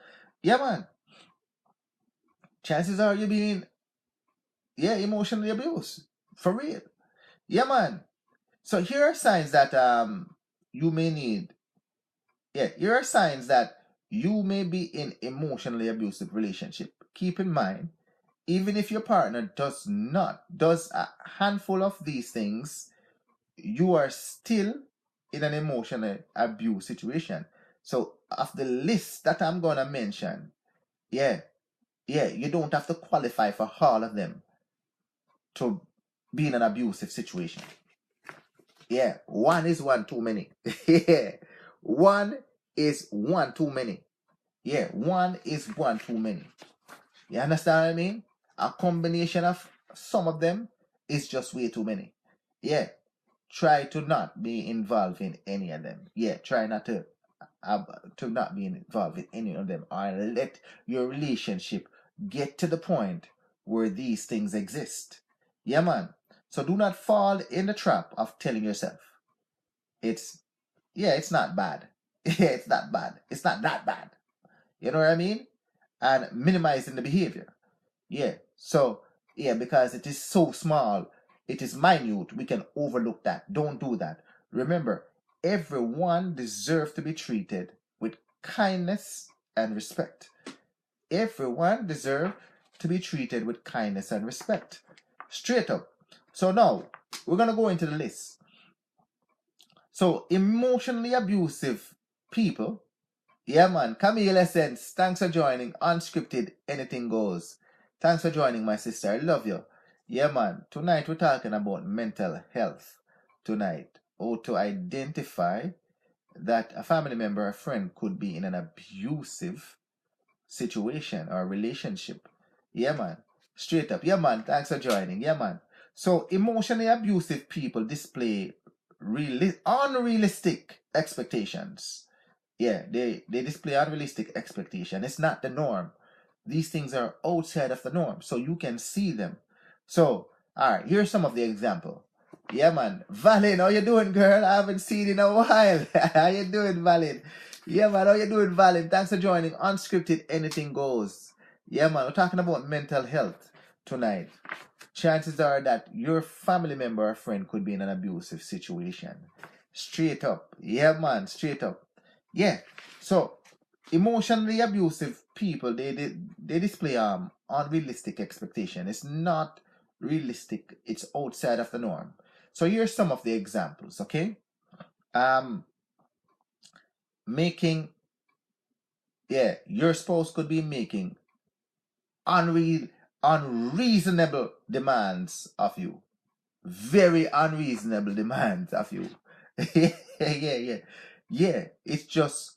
Yeah, man. Chances are you're being, emotionally abused. For real. Yeah, man. So here are signs that you may need. Yeah, here are signs that you may be in emotionally abusive relationship. Keep in mind, even if your partner does a handful of these things, you are still in an emotional abuse situation. So of the list that I'm gonna mention, you don't have to qualify for all of them to be in an abusive situation. Yeah, one is one too many. Yeah, One is one too many. Yeah, one is one too many. You understand what I mean? A combination of some of them is just way too many. Yeah, try to not be involved in any of them. Yeah, try not to not be involved in any of them, or let your relationship get to the point where these things exist. Yeah, man. So do not fall in the trap of telling yourself it's it's not bad. Yeah, it's not bad. It's not that bad. You know what I mean? And minimizing the behavior. Yeah. So, yeah, because it is so small, it is minute, we can overlook that. Don't do that. Remember, everyone deserves to be treated with kindness and respect. Everyone deserves to be treated with kindness and respect. Straight up. So now, we're going to go into the list. So, emotionally abusive people. Yeah, man. Camille Essence, thanks for joining. Unscripted, anything goes. Thanks for joining, my sister. I love you. Yeah, man. Tonight we're talking about mental health. Tonight, how to identify that a family member or friend could be in an abusive situation or relationship. Yeah, man. Straight up. Yeah, man. Thanks for joining. Yeah, man. So, emotionally abusive people display unrealistic expectations. Yeah, they display unrealistic expectation. It's not the norm. These things are outside of the norm, so you can see them. So, all right, here's some of the example. Yeah, man. Valin, how you doing, girl? I haven't seen you in a while. How you doing, Valin? Yeah, man. How you doing, Valin? Thanks for joining. Unscripted, anything goes. Yeah, man. We're talking about mental health tonight. Chances are that your family member or friend could be in an abusive situation. Straight up. Yeah, man. Straight up. Yeah. So, emotionally abusive people, they display unrealistic expectation. It's not realistic. It's outside of the norm. So here's some of the examples. Okay. Making your spouse could be making unreasonable demands of you. Very unreasonable demands of you. Yeah. It's just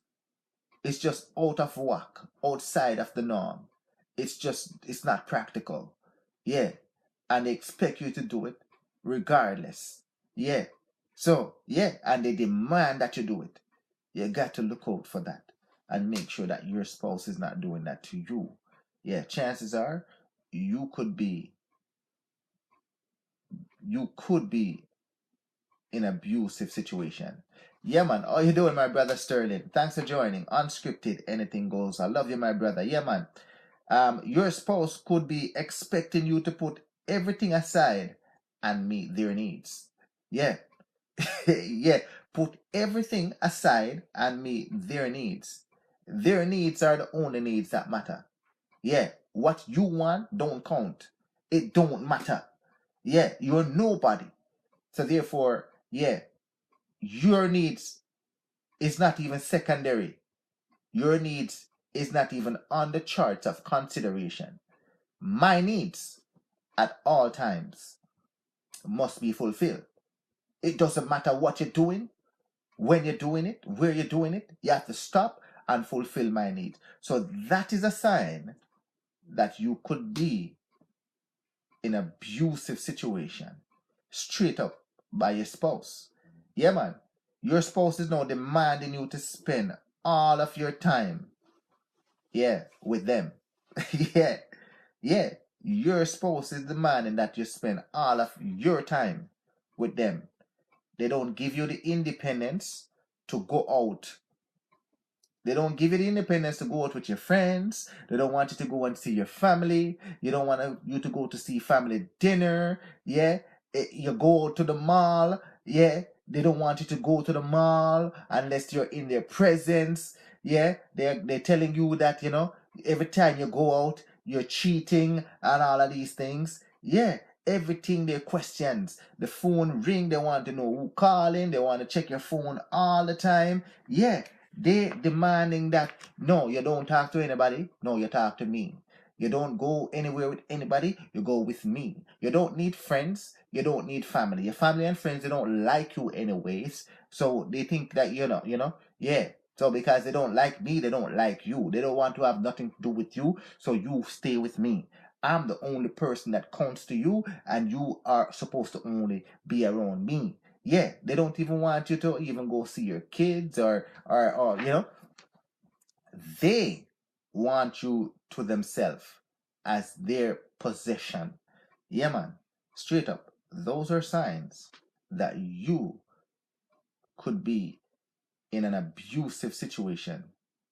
out of whack, outside of the norm. It's not practical. Yeah. And they expect you to do it regardless. Yeah. So, yeah, and they demand that you do it. You got to look out for that and make sure that your spouse is not doing that to you. Yeah, chances are you could be in an abusive situation. Yeah, man. How you doing, my brother Sterling? Thanks for joining. Unscripted, anything goes. I love you, my brother. Yeah, man. Your spouse could be expecting you to put everything aside and meet their needs. Yeah. Yeah. Put everything aside and meet their needs. Their needs are the only needs that matter. Yeah. What you want don't count. It don't matter. Yeah. You're nobody. So therefore, yeah, your needs is not even secondary. Your needs is not even on the chart of consideration. My needs at all times must be fulfilled. It doesn't matter what you're doing, when you're doing it, where you're doing it, you have to stop and fulfill my needs. So that is a sign that you could be in an abusive situation, straight up by your spouse. Yeah, man. Your spouse is now demanding you to spend all of your time, with them. Yeah, yeah. Your spouse is demanding that you spend all of your time with them. They don't give you the independence to go out. They don't give you the independence to go out with your friends. They don't want you to go and see your family. You don't want you to go to see family dinner. Yeah. You go to the mall. Yeah. They don't want you to go to the mall unless you're in their presence. Yeah. They're telling you that, every time you go out, you're cheating and all of these things. Yeah. Everything they questions. The phone ring. They want to know who calling. They want to check your phone all the time. Yeah. They demanding that, no, you don't talk to anybody. No, you talk to me. You don't go anywhere with anybody. You go with me. You don't need friends. You don't need family. Your family and friends, they don't like you anyways. So they think that, Yeah. So because they don't like me, they don't like you. They don't want to have nothing to do with you, so you stay with me. I'm the only person that counts to you, and you are supposed to only be around me. Yeah, they don't even want you to even go see your kids or they want you to themselves as their possession. Yeah, man. Straight up. Those are signs that you could be in an abusive situation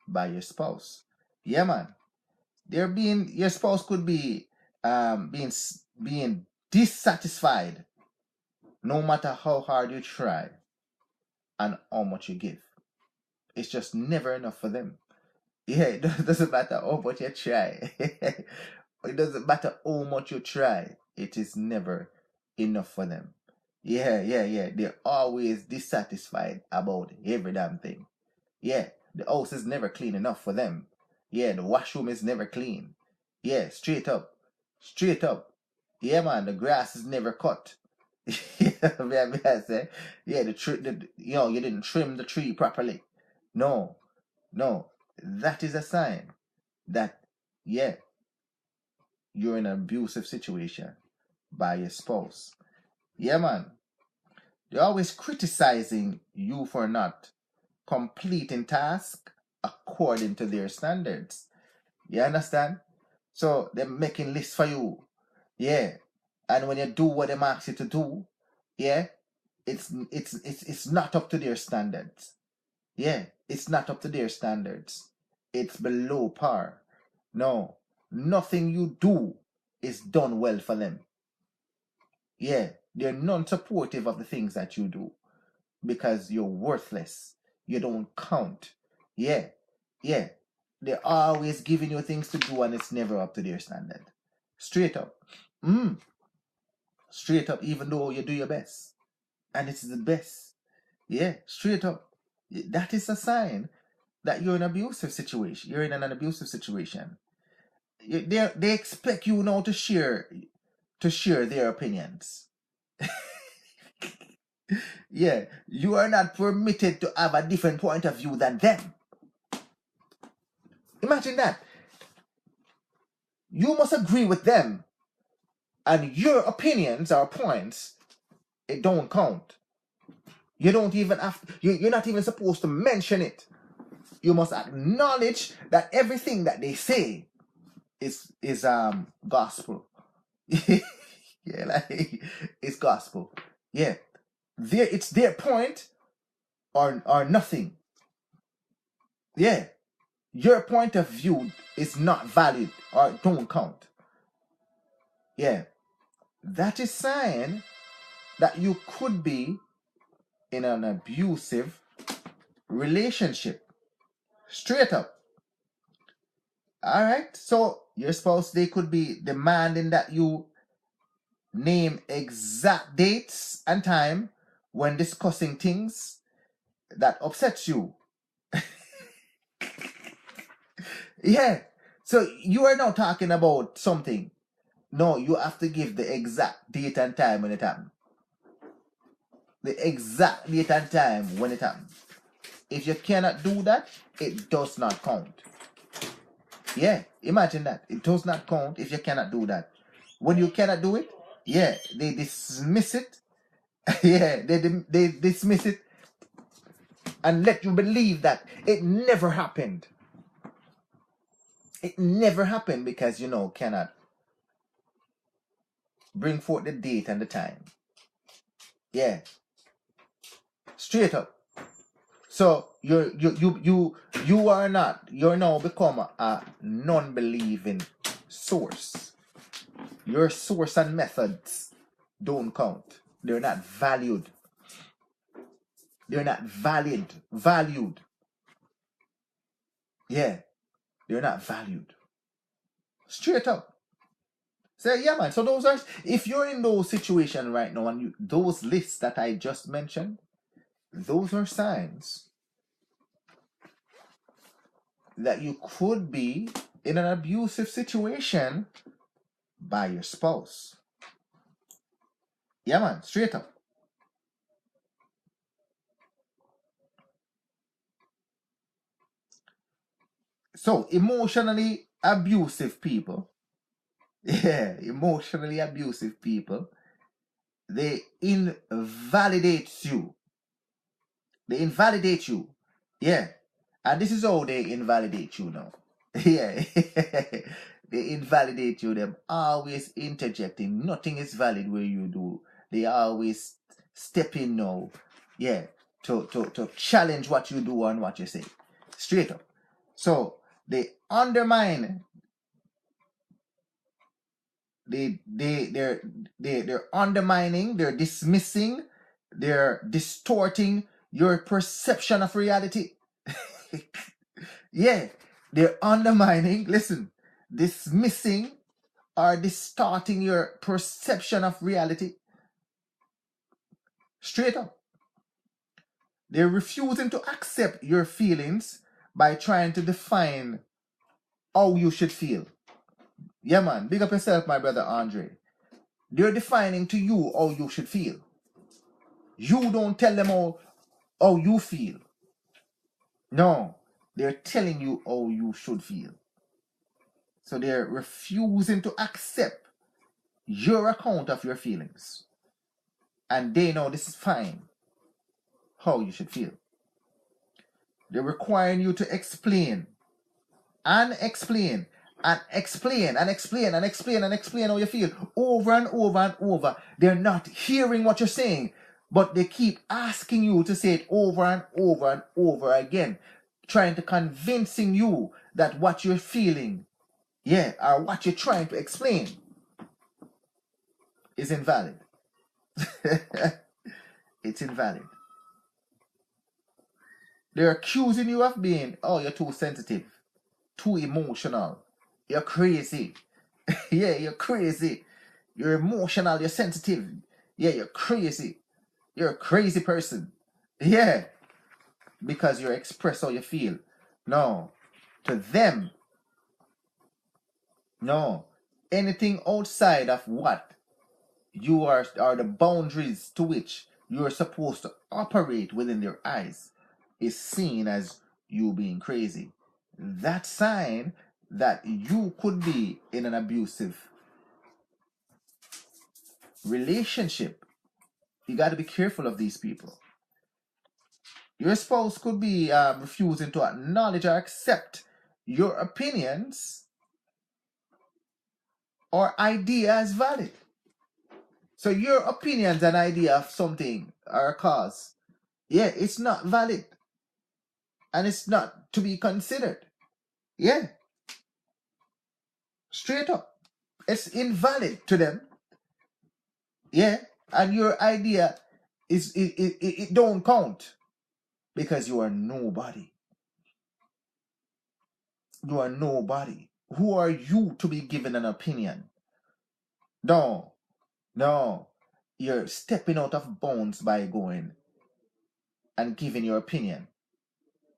by your spouse. Yeah, man. Your spouse could be being dissatisfied no matter how hard you try and how much you give. It's just never enough for them. Yeah, it doesn't matter how much you try. It doesn't matter how much you try. It is never enough for them. Yeah. They're always dissatisfied about every damn thing. Yeah, the house is never clean enough for them. Yeah, the washroom is never clean. Yeah, straight up. Straight up. Yeah, man, the grass is never cut. Yeah, man, I say. Yeah, you didn't trim the tree properly. No, no. That is a sign that, yeah, you're in an abusive situation by your spouse. Yeah, man. They're always criticizing you for not completing tasks according to their standards. You understand? So they're making lists for you. Yeah. And when you do what they ask you to do, yeah, it's not up to their standards. Yeah, it's not up to their standards. It's below par. No, nothing you do is done well for them. Yeah, they're non-supportive of the things that you do because you're worthless. You don't count. Yeah, yeah. They're always giving you things to do and it's never up to their standard. Straight up. Straight up, even though you do your best. And it's the best. Yeah, straight up. That is a sign that you're in an abusive situation. You're in an abusive situation. They expect you now to share their opinions. Yeah, you are not permitted to have a different point of view than them. Imagine that. You must agree with them, and your opinions or points, it don't count. You don't even have. You're not even supposed to mention it. You must acknowledge that everything that they say is gospel. Yeah, like it's gospel. Yeah, it's their point or nothing. Yeah, your point of view is not valid or don't count. Yeah, that is sign that you could be in an abusive relationship. Straight up. All right. So your spouse, they could be demanding that you name exact dates and time when discussing things that upsets you. Yeah. So you are now talking about something. No, you have to give the exact date and time when it happened. The exact date and time when it happened. If you cannot do that, it does not count. Yeah, imagine that. It does not count if you cannot do that. When you cannot do it, yeah, they dismiss it. Yeah, they dismiss it and let you believe that it never happened. It never happened because cannot bring forth the date and the time. Yeah, straight up. So you're now become a non-believing source. Your source and methods don't count. They're not valued. They're not valued. Yeah, they're not valued. Straight up. So yeah, man. So those are, if you're in those situations right now and those lists that I just mentioned, those are signs that you could be in an abusive situation by your spouse. Yeah, man. Straight up. So emotionally abusive people, emotionally abusive people, they invalidate you. They invalidate you. Yeah. And this is how they invalidate you now. Yeah. They invalidate you. Them always interjecting. Nothing is valid where you do. They always step in now. Yeah. To challenge what you do and what you say. Straight up. So they undermine. They're undermining, they're dismissing, they're distorting your perception of reality. Yeah, they're undermining, listen, dismissing or distorting your perception of reality. Straight up. They're refusing to accept your feelings by trying to define how you should feel. Yeah, man, big up yourself, my brother Andre. They're defining to you how you should feel. You don't tell them how you feel. No, they're telling you how you should feel. So they're refusing to accept your account of your feelings. And they know this is fine, how you should feel. They're requiring you to explain and explain and explain and explain and explain and explain how you feel over and over and over. They're not hearing what you're saying, but they keep asking you to say it over and over and over again, trying to convincing you that what you're feeling, or what you're trying to explain is invalid. It's invalid. They're accusing you of being, you're too sensitive, too emotional, you're crazy. Yeah, you're crazy. You're emotional, you're sensitive. Yeah, you're crazy. You're a crazy person. Yeah, because you express how you feel. No, to them, no. Anything outside of what you are the boundaries to which you are supposed to operate within their eyes is seen as you being crazy. That sign that you could be in an abusive relationship. You got to be careful of these people. Your spouse could be refusing to acknowledge or accept your opinions or idea as valid. So your opinions and idea of something or a cause, it's not valid. And it's not to be considered. Yeah. Straight up. It's invalid to them. Yeah. And your idea it don't count. Because you are nobody. You are nobody. Who are you to be given an opinion? No. You're stepping out of bounds by going and giving your opinion.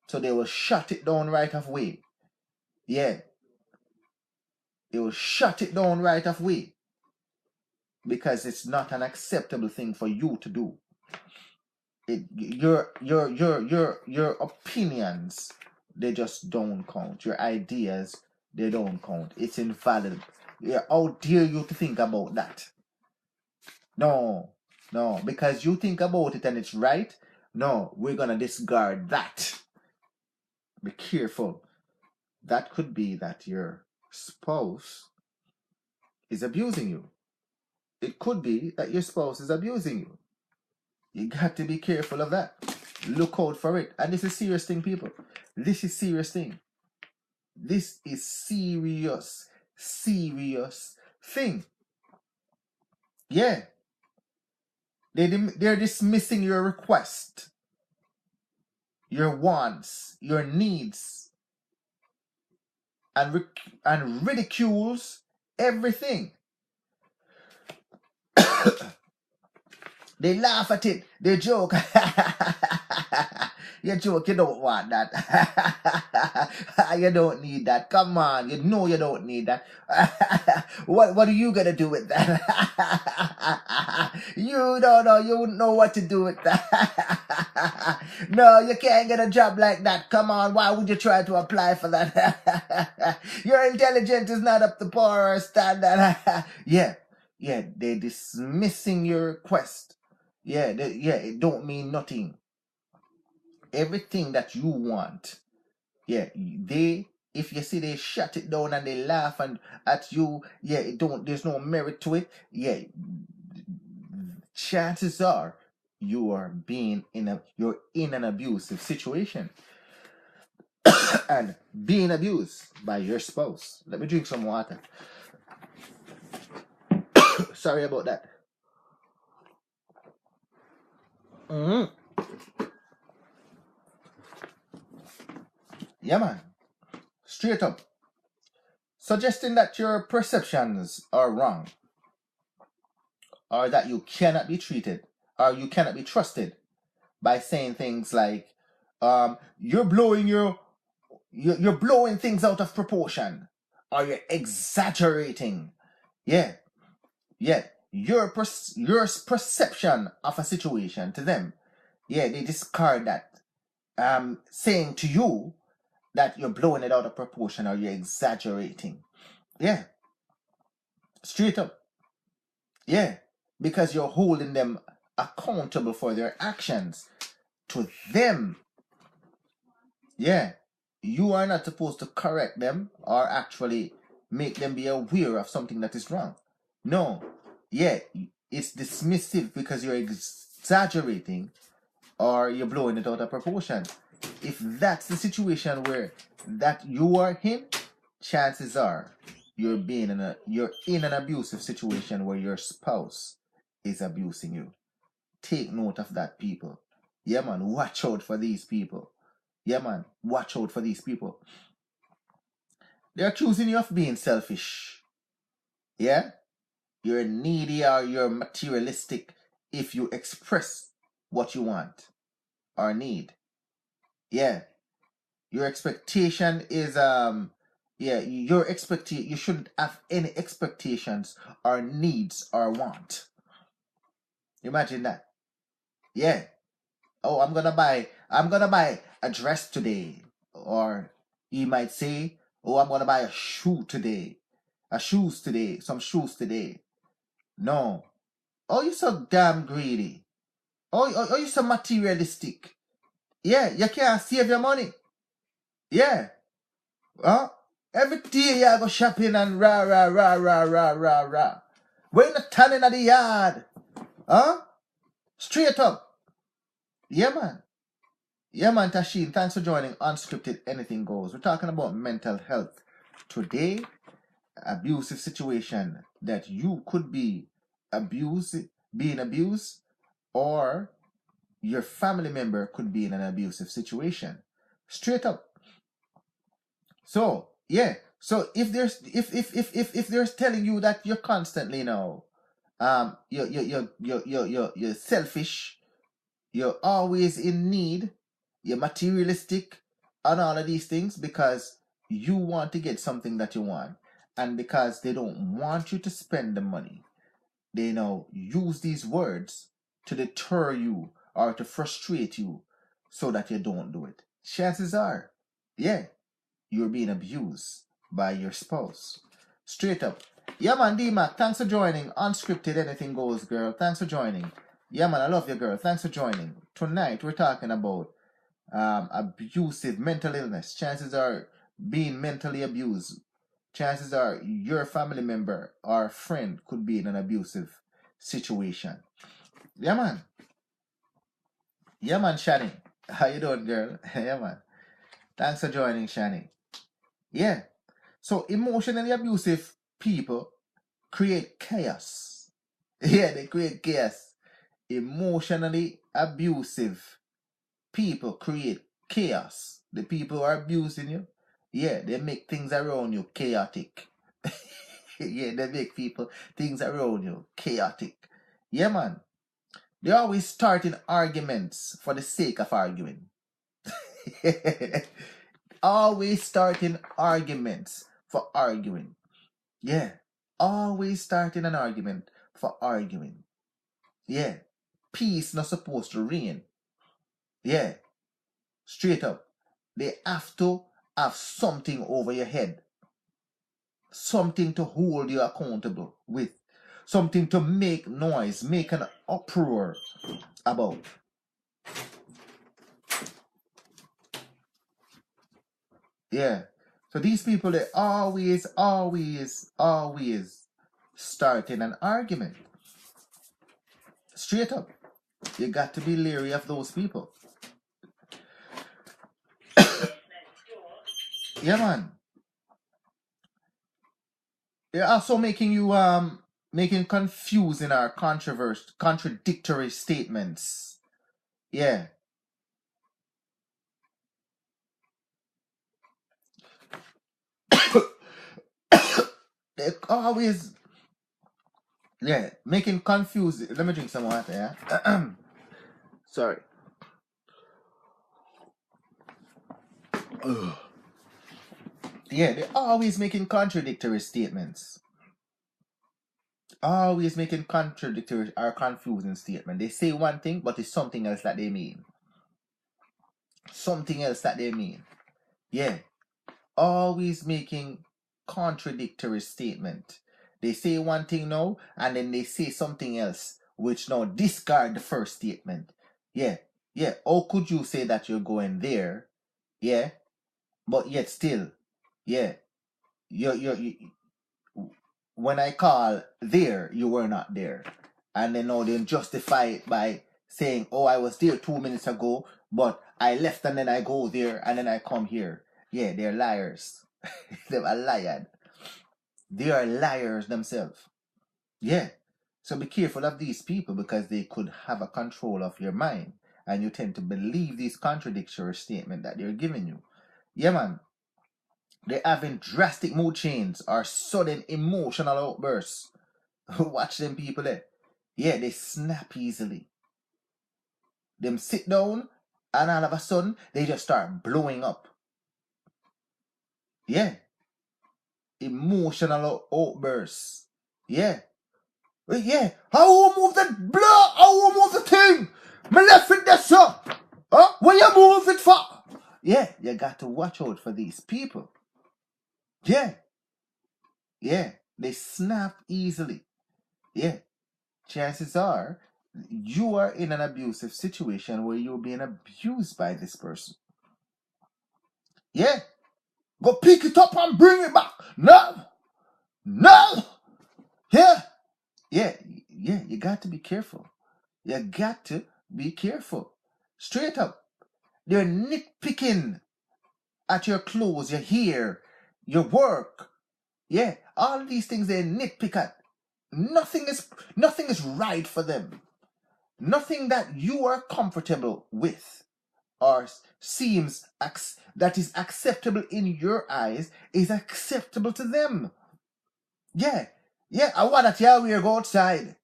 So they will shut it down right away. Yeah. They will shut it down right away. Because it's not an acceptable thing for you to do. Your opinions, they just don't count. Your ideas, they don't count. It's invalid. Yeah, how dare you to think about that? No, because you think about it and it's right. No, we're gonna discard that. Be careful. That could be that your spouse is abusing you. It could be that your spouse is abusing you. You got to be careful of that. Look out for it. And this is serious thing, people. This is serious thing. This is serious thing. Yeah. They're dismissing your request, your wants, your needs, and ridicules everything. They laugh at it. They joke. You joke, you don't want that. You don't need that. Come on, you know you don't need that. What are you gonna do with that? You don't know. You wouldn't know what to do with that. No, you can't get a job like that. Come on, why would you try to apply for that? Your intelligence is not up to par or standard. Yeah, they're dismissing your request. Yeah, it don't mean nothing. Everything that you want, yeah, if you see they shut it down and they laugh and at you, yeah, there's no merit to it. Yeah, chances are you're in an abusive situation and being abused by your spouse. Let me drink some water. Sorry about that. Yeah, man. Straight up. Suggesting that your perceptions are wrong, or that you cannot be treated, or you cannot be trusted, by saying things like, you're blowing things out of proportion, or you're exaggerating. Yeah. Your perception of a situation to them, yeah, they discard that, saying to you that you're blowing it out of proportion or you're exaggerating. Yeah, straight up. Yeah, because you're holding them accountable for their actions to them. Yeah, you are not supposed to correct them or actually make them be aware of something that is wrong. No, yeah, it's dismissive because you're exaggerating or you're blowing it out of proportion. If that's the situation where that you are in, chances are you're in an abusive situation where your spouse is abusing you. Take note of that, people. Yeah, man, watch out for these people. Yeah, man, watch out for these people. They're accusing you of being selfish. Yeah? You're needy or you're materialistic if you express what you want or need. Yeah. Your expectation is you shouldn't have any expectations or needs or want. Imagine that. Yeah. Oh, I'm gonna buy a dress today. Or you might say, oh, I'm gonna buy a shoe today. Some shoes today. No. Oh, you're so damn greedy. Oh, you're so materialistic. Yeah, you can't save your money. Yeah. Huh? Every day you go shopping and rah. We're not standing at the yard. Huh? Straight up. Yeah, man. Yeah, man, Tashin, thanks for joining Unscripted Anything Goes. We're talking about mental health. Today, abusive situation that you could be being abused, or your family member could be in an abusive situation. Straight up. So, yeah. So if there's telling you that you're constantly you're selfish, you're always in need, you're materialistic, and all of these things because you want to get something that you want, and because they don't want you to spend the money, they now use these words to deter you or to frustrate you so that you don't do it. Chances are, yeah, you're being abused by your spouse. Straight up. Yeah, man, D-Mac, thanks for joining. Unscripted Anything Goes, girl. Thanks for joining. Yeah, man, I love you, girl. Thanks for joining. Tonight, we're talking about abusive mental illness. Chances are being mentally abused. Chances are your family member or friend could be in an abusive situation. Yeah, man. Yeah, man, Shani. How you doing, girl? Yeah, man. Thanks for joining, Shani. Yeah. So emotionally abusive people create chaos. Yeah, they create chaos. Emotionally abusive people create chaos. The people who are abusing you, yeah, they make things around you chaotic. Yeah, they make things around you chaotic. Yeah, man. They always start in arguments for the sake of arguing. Always starting arguments for arguing. Yeah. Always starting an argument for arguing. Yeah. Peace not supposed to reign. Yeah, straight up. They have to have something over your head. Something to hold you accountable with. Something to make noise, make an uproar about. Yeah. So these people, they always starting an argument. Straight up. You got to be leery of those people. Yeah, man. They're also making you making confusing or contradictory statements. Yeah. They always making confusing. Let me drink some water, yeah. Sorry. Ugh. Yeah, they're always making contradictory statements. Always making contradictory or confusing statement. They say one thing, but it's something else that they mean. Something else that they mean. Yeah. Always making contradictory statement. They say one thing now, and then they say something else, which now discard the first statement. Yeah. Yeah. How could you say that you're going there? Yeah. But yet still, yeah. You when I call there, you were not there. And then now they justify it by saying, oh, I was there 2 minutes ago, but I left and then I go there and then I come here. Yeah, they're liars. They're lied. They are liars themselves. Yeah. So be careful of these people because they could have a control of your mind. And you tend to believe these contradictory statements that they're giving you. Yeah, man. They're having drastic mood changes or sudden emotional outbursts. Watch them people there. Yeah, they snap easily. Them sit down and all of a sudden they just start blowing up. Yeah. Emotional outbursts. Yeah. Yeah. How will move the blood? How will move the thing? Me left it there, sir. Huh? Where you move it for? Yeah, you got to watch out for these people. Yeah. Yeah. They snap easily. Yeah. Chances are you are in an abusive situation where you're being abused by this person. Yeah. Go pick it up and bring it back. No. No. Yeah. Yeah. Yeah. You got to be careful. You got to be careful. Straight up. They're nitpicking at your clothes, your hair, your work. Yeah. All of these things they nitpick at. Nothing is right for them. Nothing that you are comfortable with or seems that is acceptable in your eyes is acceptable to them. Yeah. Yeah, I want that you wear go outside.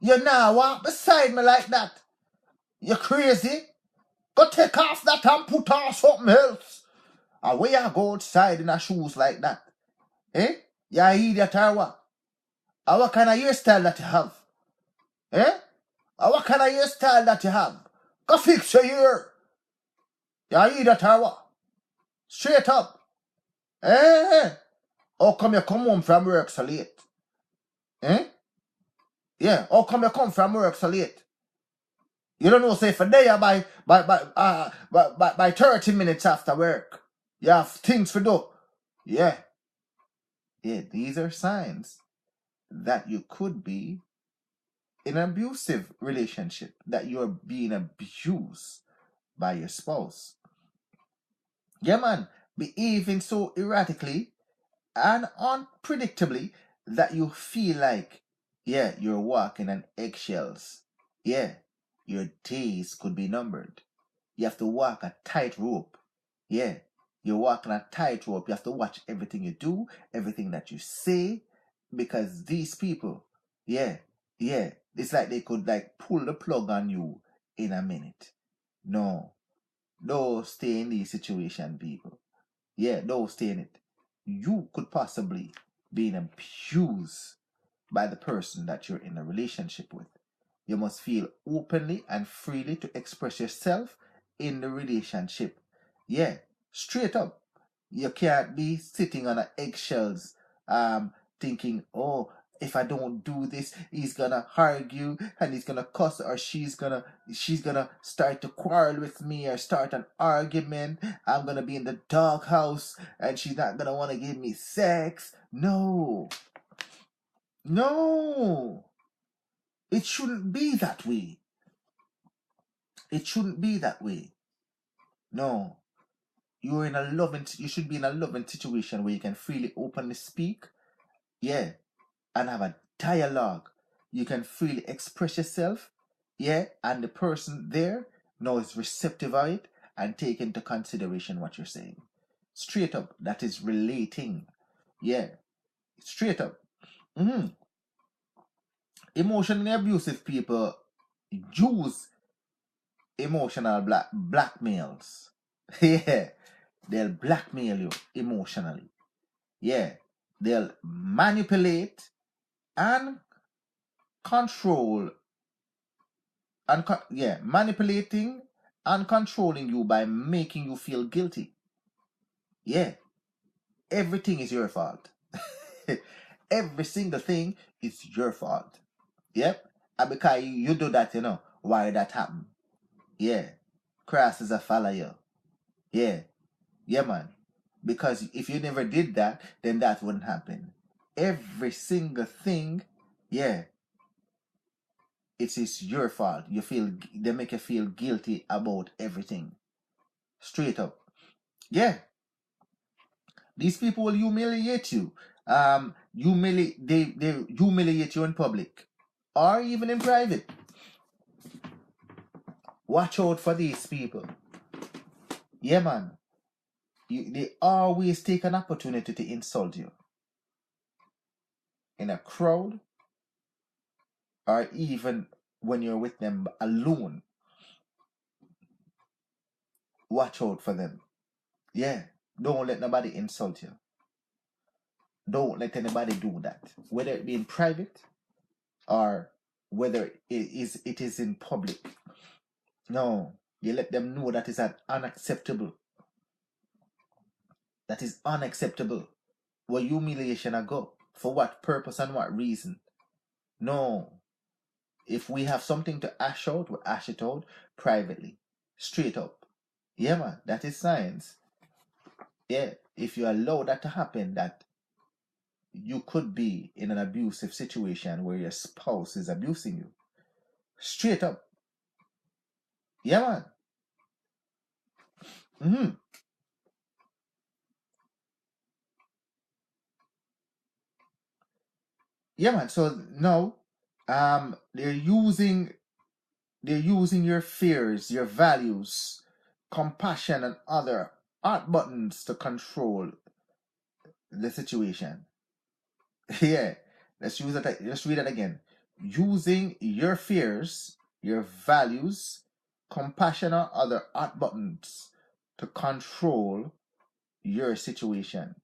You now walk beside me like that. You crazy? Go take off that and put on something else. And where you go outside in a shoes like that? Eh? You idiot or what? And what kind of hairstyle that you have? Eh? And what kind of hairstyle that you have? Go fix your hair. You idiot or what? Straight up. Eh? How come you come home from work so late? Eh? Yeah, how come you come from work so late? You don't know, say for day by 30 minutes after work. You have things to do. Yeah. Yeah, these are signs that you could be in an abusive relationship, that you're being abused by your spouse. Yeah, man, behaving so erratically and unpredictably that you feel like, yeah, you're walking on eggshells. Yeah, your days could be numbered. You have to walk a tightrope. Yeah, you're walking a tightrope. You have to watch everything you do, everything that you say, because these people, yeah, it's like they could like pull the plug on you in a minute. No, don't stay in these situation, people. Yeah, don't stay in it. You could possibly be abused by the person that you're in a relationship with. You must feel openly and freely to express yourself in the relationship. Yeah, straight up. You can't be sitting on eggshells, thinking, oh, if I don't do this, he's gonna argue and he's gonna cuss, or she's gonna start to quarrel with me or start an argument. I'm gonna be in the doghouse and she's not gonna want to give me sex. No. No. It shouldn't be that way. It shouldn't be that way. No. You should be in a loving situation where you can freely openly speak. Yeah. And have a dialogue. You can freely express yourself. Yeah. And the person there now is receptive of it and take into consideration what you're saying. Straight up. That is relating. Yeah. Straight up. Emotionally abusive people use emotional blackmails. Yeah. They'll blackmail you emotionally. Yeah. They'll manipulate and control and manipulating and controlling you by making you feel guilty. Yeah. Everything is your fault. Every single thing is your fault. Yep. And because you do that, why that happen? Yeah. Cross is a follow you. Yeah. Yeah, man. Because if you never did that, then that wouldn't happen. Every single thing, yeah, it is your fault. They make you feel guilty about everything. Straight up. Yeah. These people will humiliate you. They humiliate you in public or even in private. Watch out for these people. Yeah, man. They always take an opportunity to insult you. In a crowd, or even when you're with them alone. Watch out for them. Yeah. Don't let nobody insult you. Don't let anybody do that. Whether it be in private or whether it is in public. No. You let them know that is unacceptable. That is unacceptable. Where humiliation I go. For what purpose and what reason? No. If we have something to ash out, we ash it out privately. Straight up. Yeah, man. That is science. Yeah. If you allow that to happen, that you could be in an abusive situation where your spouse is abusing you. Straight up. Yeah, man. Yeah, man. So now, they're using your fears, your values, compassion, and other art buttons to control the situation. Yeah. Let's read that again. Using your fears, your values, compassion, or other art buttons to control your situation.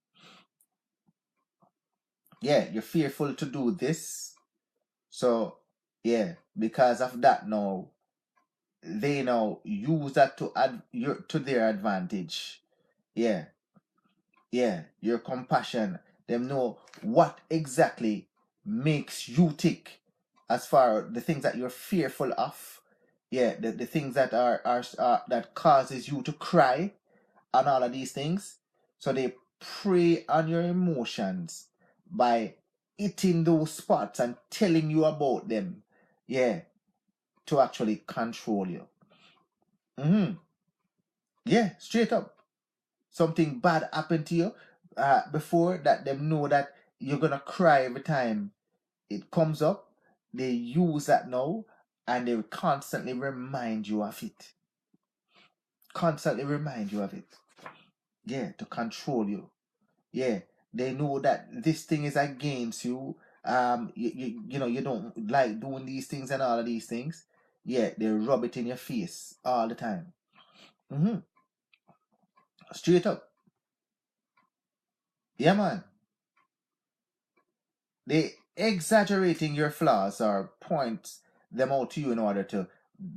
Yeah, you're fearful to do this. So, yeah, because of that now, they now use that to their advantage. Yeah. Yeah, your compassion. Them know what exactly makes you tick as far the things that you're fearful of. Yeah, the things that are that causes you to cry and all of these things. So they prey on your emotions by hitting those spots and telling you about them. Yeah, to actually control you. Yeah, straight up. Something bad happened to you before that, them know that you're gonna cry every time it comes up. They use that now and they constantly remind you of it. Constantly remind you of it. Yeah, to control you. Yeah, they know that this thing is against you. You don't like doing these things and all of these things. Yeah, they rub it in your face all the time. Straight up. Yeah, man. They exaggerating your flaws or point them out to you in order to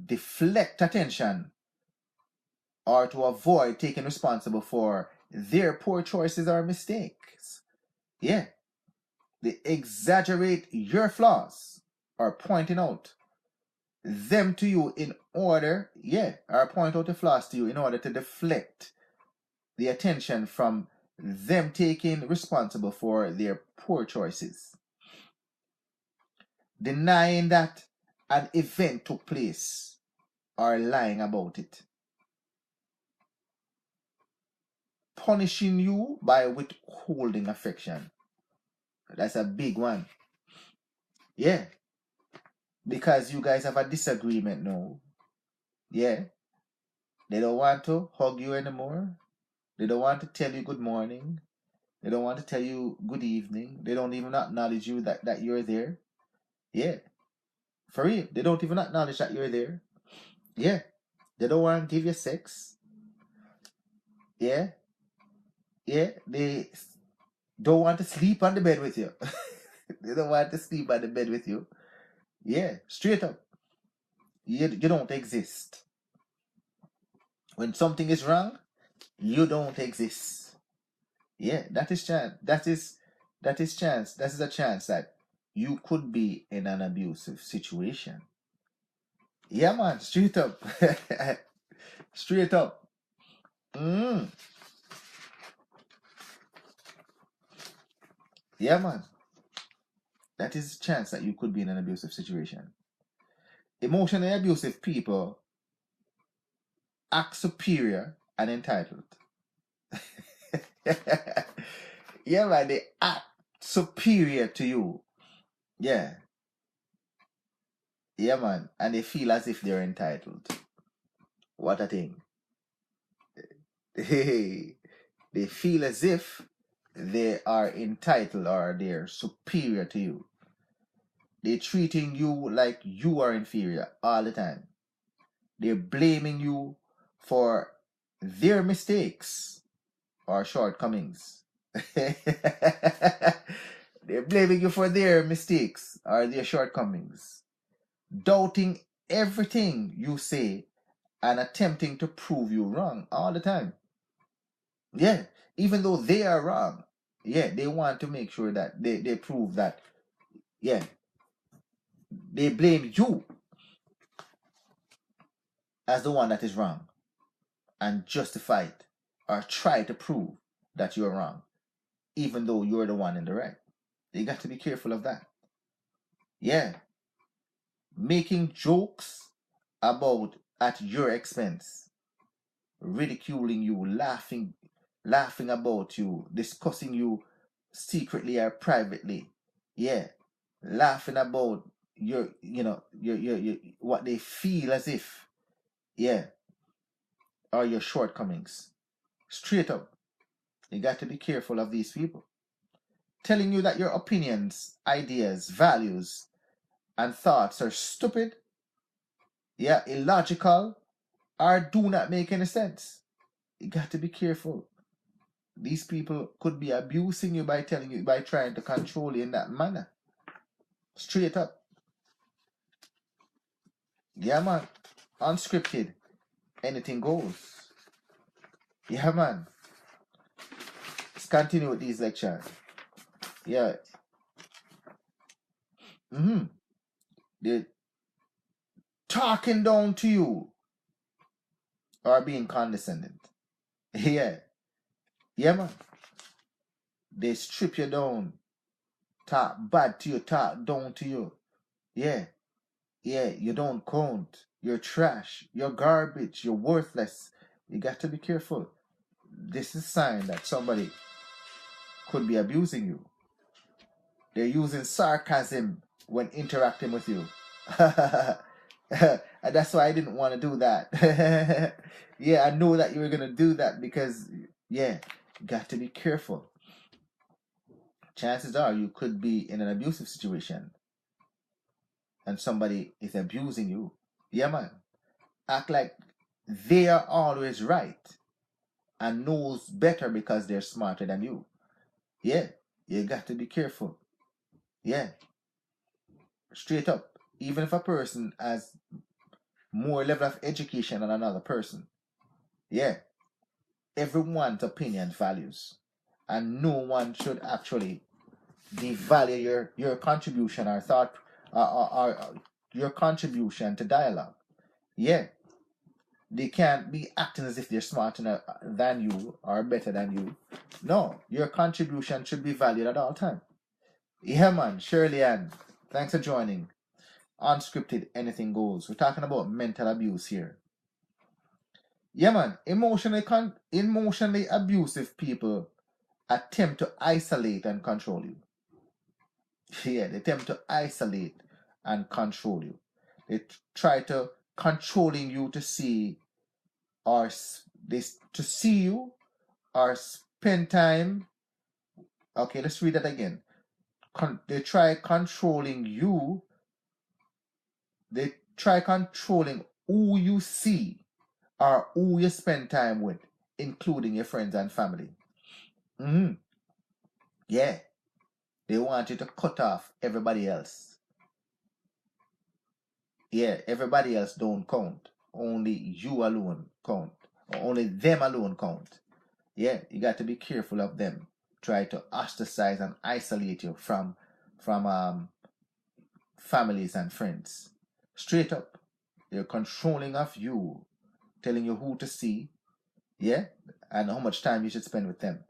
deflect attention or to avoid taking responsible for their poor choices or mistakes. Yeah. They exaggerate your flaws or pointing out them to you in order, or point out the flaws to you in order to deflect the attention from them taking responsible for their poor choices. Denying that an event took place or lying about it. Punishing you by withholding affection. That's a big one. Yeah. Because you guys have a disagreement now. Yeah. They don't want to hug you anymore. They don't want to tell you good morning. They don't want to tell you good evening. They don't even acknowledge you that you're there. Yeah. For real. They don't even acknowledge that you're there. Yeah. They don't want to give you sex. Yeah. Yeah. They don't want to sleep on the bed with you. They don't want to sleep on the bed with you. Yeah. Straight up. You don't exist. When something is wrong, you don't exist. Yeah, that is chance. That is chance. That is a chance that you could be in an abusive situation. Yeah, man. Straight up. Straight up. Yeah, man. That is a chance that you could be in an abusive situation. Emotionally abusive people act superior and entitled. Yeah, man. They act superior to you. Yeah. Yeah, man. And they feel as if they're entitled. What a thing. They feel as if they are entitled or they're superior to you. They're treating you like you are inferior all the time. They're blaming you for their mistakes or shortcomings. They're blaming you for their mistakes or their shortcomings. Doubting everything you say and attempting to prove you wrong all the time. Yeah, even though they are wrong. Yeah, they want to make sure that they prove that, yeah, they blame you as the one that is wrong and justify it or try to prove that you're wrong, even though you're the one in the right. You got to be careful of that. Yeah. Making jokes at your expense, ridiculing you, laughing about you, discussing you secretly or privately. Yeah. Laughing about your what they feel as if, yeah, are your shortcomings. Straight up. You got to be careful of these people. Telling you that your opinions, ideas, values, and thoughts are stupid, yeah, illogical, or do not make any sense. You got to be careful. These people could be abusing you by trying to control you in that manner. Straight up. Yeah, man. Unscripted. Anything goes. Yeah, man. Let's continue with these lectures. Yeah. They're talking down to you or being condescending. Yeah. Yeah, man. They strip you down. Talk bad to you. Talk down to you. Yeah. Yeah. You don't count. You're trash. You're garbage. You're worthless. You got to be careful. This is a sign that somebody could be abusing you. They're using sarcasm when interacting with you. And that's why I didn't want to do that. Yeah, I know that you were going to do that because, yeah, you got to be careful. Chances are you could be in an abusive situation and somebody is abusing you. Yeah, man. Act like they are always right and knows better because they're smarter than you. Yeah, you got to be careful. Yeah. Straight up. Even if a person has more level of education than another person. Yeah, everyone's opinion values, and no one should actually devalue your contribution or thought or your contribution to dialogue. Yeah, they can't be acting as if they're smarter than you or better than you. No, your contribution should be valued at all times. Yeah, man, Shirley Ann, thanks for joining. Unscripted, anything goes. We're talking about mental abuse here. Yeah, man, emotionally abusive people attempt to isolate and control you. Yeah, they attempt to isolate and control you. They try to controlling you to see or to see you or spend time. Okay, let's read that again. They try controlling you. They try controlling who you see or who you spend time with, including your friends and family. Mm-hmm. Yeah, they want you to cut off everybody else. Yeah, everybody else don't count. Only you alone count. Or only them alone count. Yeah, you got to be careful of them. Try to ostracize and isolate you from families and friends. Straight up. They're controlling of you, telling you who to see, yeah, and how much time you should spend with them.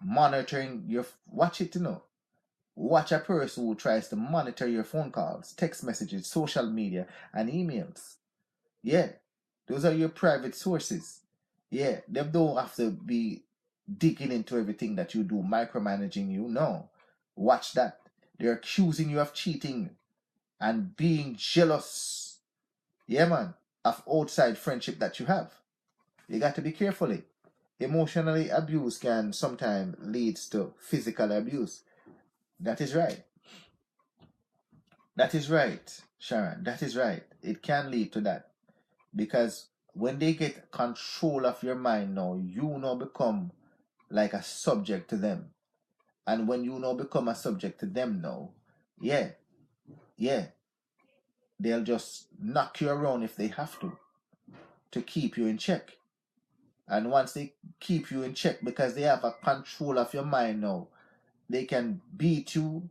Monitoring your watch it to know. Watch a person who tries to monitor your phone calls, text messages, social media, and emails. Yeah, those are your private sources. Yeah, they don't have to be digging into everything that you do, micromanaging you. No, watch that. They're accusing you of cheating and being jealous. Yeah, man, of outside friendship that you have. You got to be careful. Emotionally abuse can sometimes leads to physical abuse. That is right. That is right, Sharon. That is right. It can lead to that. Because when they get control of your mind now, you now become like a subject to them. And when you now become a subject to them now, yeah, yeah, they'll just knock you around if they have to keep you in check. And once they keep you in check because they have a control of your mind now, they can beat you,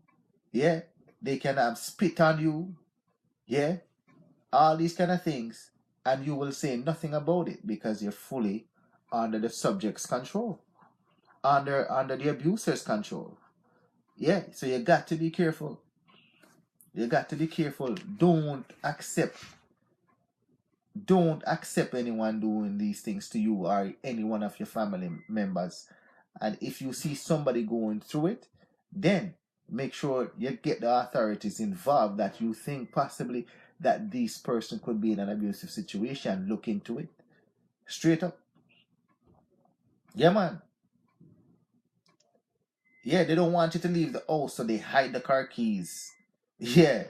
yeah, they can spit on you, yeah, all these kind of things, and you will say nothing about it because you're fully under the subject's control, under the abuser's control. Yeah, so you got to be careful. You got to be careful. Don't accept anyone doing these things to you or any one of your family members. And if you see somebody going through it, then make sure you get the authorities involved that you think possibly that this person could be in an abusive situation. Look into it. Straight up. Yeah, man. Yeah, they don't want you to leave the house, so they hide the car keys. Yeah.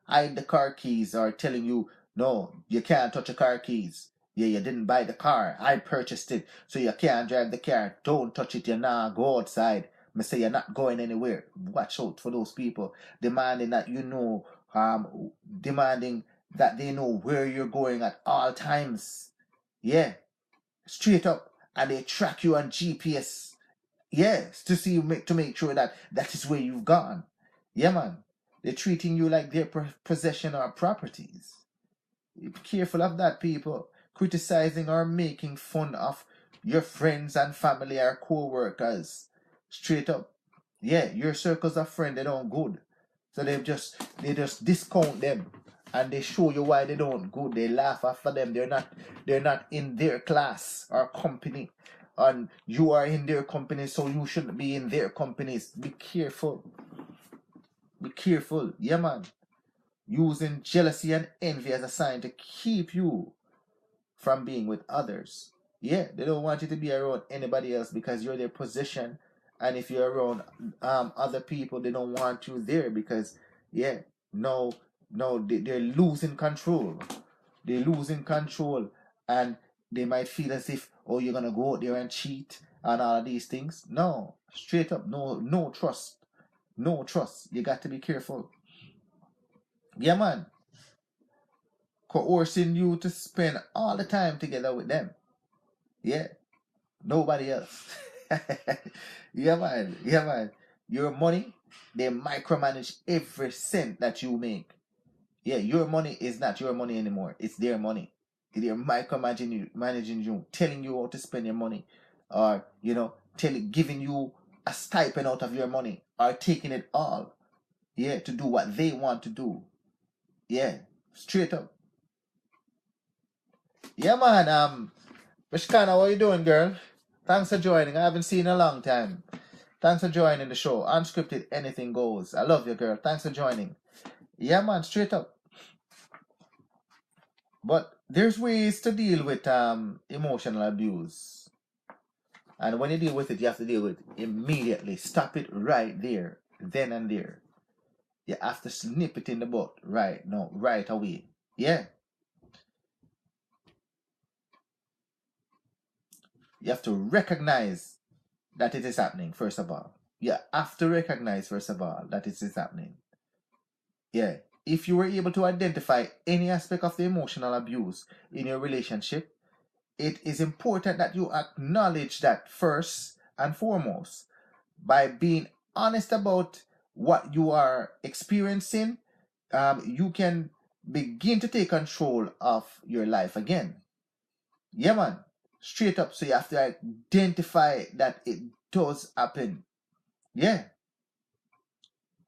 Hide the car keys or telling you, no, you can't touch the car keys. Yeah, you didn't buy the car. I purchased it, so you can't drive the car. Don't touch it. You nah go outside. Me say you're not going anywhere. Watch out for those people demanding that you know, demanding that they know where you're going at all times. Yeah, straight up, and they track you on GPS. Yes, to see you to make sure that that is where you've gone. Yeah, man. They're treating you like their possession or properties. Be careful of that, people. Criticizing or making fun of your friends and family or co-workers. Straight up. Yeah, your circles of friends, they don't good. So they just discount them and they show you why they don't good. They laugh after them. They're not in their class or company. And you are in their company, so you shouldn't be in their companies. Be careful. Be careful. Yeah, man. Using jealousy and envy as a sign to keep you from being with others. Yeah, they don't want you to be around anybody else because you're their possession. And if you're around other people, they don't want you there because, yeah, no, they're losing control. They're losing control. And they might feel as if, oh, you're going to go out there and cheat and all of these things. No, straight up, no trust. No trust. You got to be careful. Yeah, man. Coercing you to spend all the time together with them. Yeah, nobody else. Yeah, man. Yeah, man. Your money, they micromanage every cent that you make. Yeah, your money is not your money anymore. It's their money. They're managing you, telling you how to spend your money, or giving you a stipend out of your money, or taking it all. Yeah, to do what they want to do. Yeah, straight up. Yeah, man. Mishkana, what you doing, girl? Thanks for joining. I haven't seen you in a long time. Thanks for joining the show. Unscripted, anything goes. I love you, girl. Thanks for joining. Yeah, man, straight up. But there's ways to deal with emotional abuse. And when you deal with it, you have to deal with it immediately. Stop it right there, then and there. You have to snip it in the butt right now, right away. Yeah. You have to recognize that it is happening, first of all. You have to recognize, first of all, that it is happening. Yeah. If you were able to identify any aspect of the emotional abuse in your relationship, it is important that you acknowledge that first and foremost. By being honest about what you are experiencing, you can begin to take control of your life again. Yeah, man. Straight up. So you have to identify that it does happen. Yeah.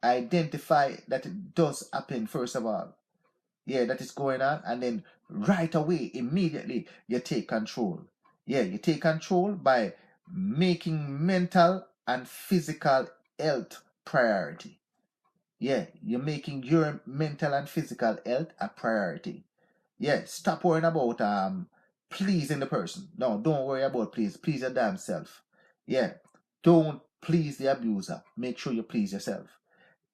Identify that it does happen, first of all. Yeah, that is going on. And then right away, immediately, you take control. Yeah, you take control by making mental and physical health priority. Yeah, you're making your mental and physical health a priority. Yeah, stop worrying about pleasing the person. No, don't worry about please your damn self. Yeah, don't please the abuser. Make sure you please yourself.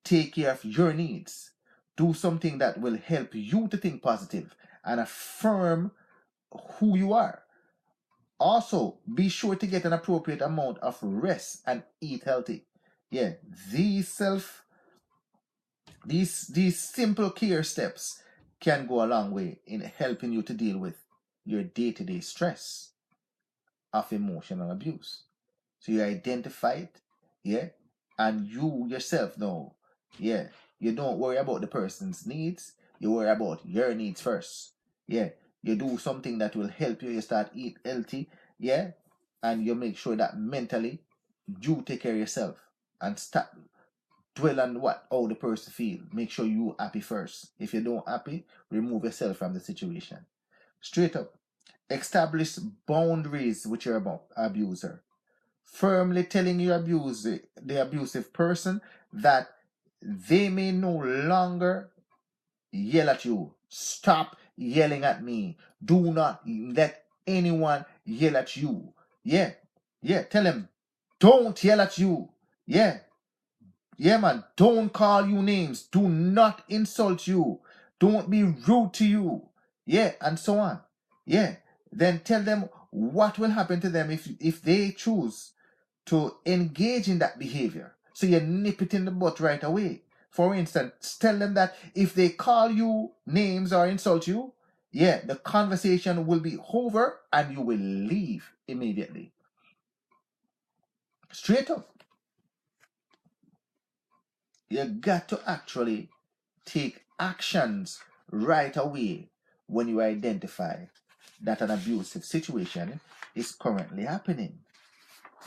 Take care of your needs. Do something that will help you to think positive and affirm who you are. Also, be sure to get an appropriate amount of rest and eat healthy. Yeah, these simple care steps can go a long way in helping you to deal with your day-to-day stress of emotional abuse. So you identify it, yeah, and you yourself know, yeah, you don't worry about the person's needs, you worry about your needs first. Yeah, you do something that will help you, you start eat healthy, yeah, and you make sure that mentally you take care of yourself and stop dwell on how the person feel. Make sure you happy first. If you don't happy, remove yourself from the situation. Straight up. Establish boundaries with your abuser. Firmly telling the abusive person that they may no longer yell at you. Stop yelling at me. Do not let anyone yell at you. Yeah. Yeah. Tell them, don't yell at you. Yeah. Yeah, man. Don't call you names. Do not insult you. Don't be rude to you. Yeah, and so on. Yeah. Then tell them what will happen to them if they choose to engage in that behavior. So you nip it in the butt right away. For instance, tell them that if they call you names or insult you, yeah, the conversation will be over and you will leave immediately. Straight up. You got to actually take actions right away when you identify that an abusive situation is currently happening.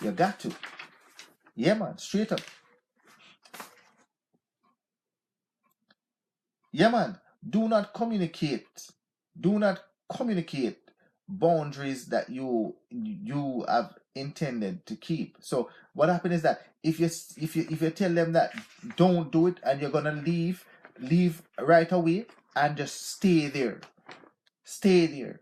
You got to. Yeah, man, straight up. Yeah, man, do not communicate. Do not communicate boundaries that you have intended to keep. So what happens is that if you tell them that don't do it and you're gonna leave right away and just stay there. Stay there.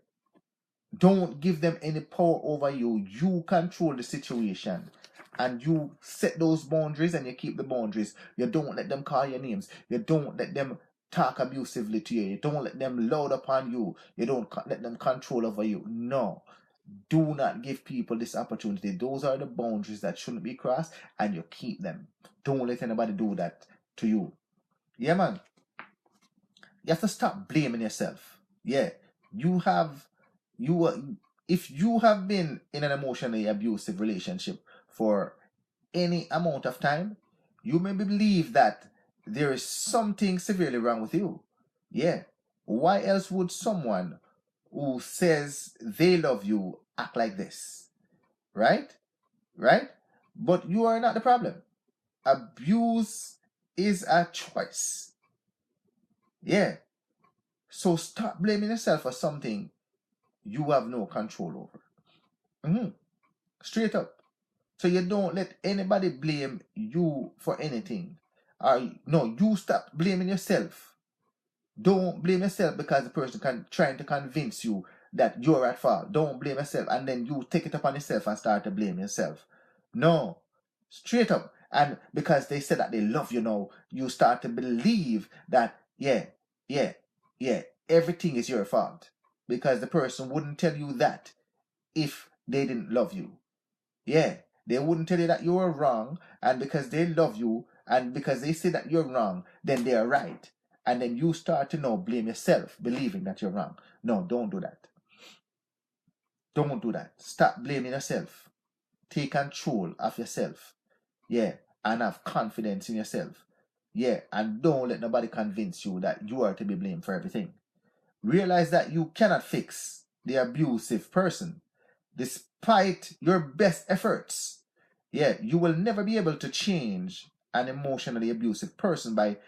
Don't give them any power over you. You control the situation. And you set those boundaries and you keep the boundaries. You don't let them call your names. You don't let them talk abusively to you. You don't let them load upon you. You don't let them control over you. No. Do not give people this opportunity. Those are the boundaries that shouldn't be crossed and you keep them. Don't let anybody do that to you. Yeah, man. You have to stop blaming yourself. Yeah. You if you have been in an emotionally abusive relationship for any amount of time, you may believe that there is something severely wrong with you. Yeah. Why else would someone who says they love you act like this? Right? Right? But you are not the problem. Abuse is a choice. Yeah. So stop blaming yourself for something you have no control over. Straight up. So you don't let anybody blame you for anything. Or no, you stop blaming yourself. Don't blame yourself because the person trying to convince you that you're at fault. Don't blame yourself and then you take it upon yourself and start to blame yourself. No. Straight up. And because they said that they love you now, you start to believe that, yeah, everything is your fault. Because the person wouldn't tell you that if they didn't love you. Yeah, they wouldn't tell you that you are wrong, and because they love you, and because they say that you're wrong, then they are right. And then you start to now blame yourself, believing that you're wrong. No, don't do that. Don't do that. Stop blaming yourself. Take control of yourself. Yeah, and have confidence in yourself. Yeah, and don't let nobody convince you that you are to be blamed for everything. Realize that you cannot fix the abusive person despite your best efforts. Yeah, you will never be able to change an emotionally abusive person by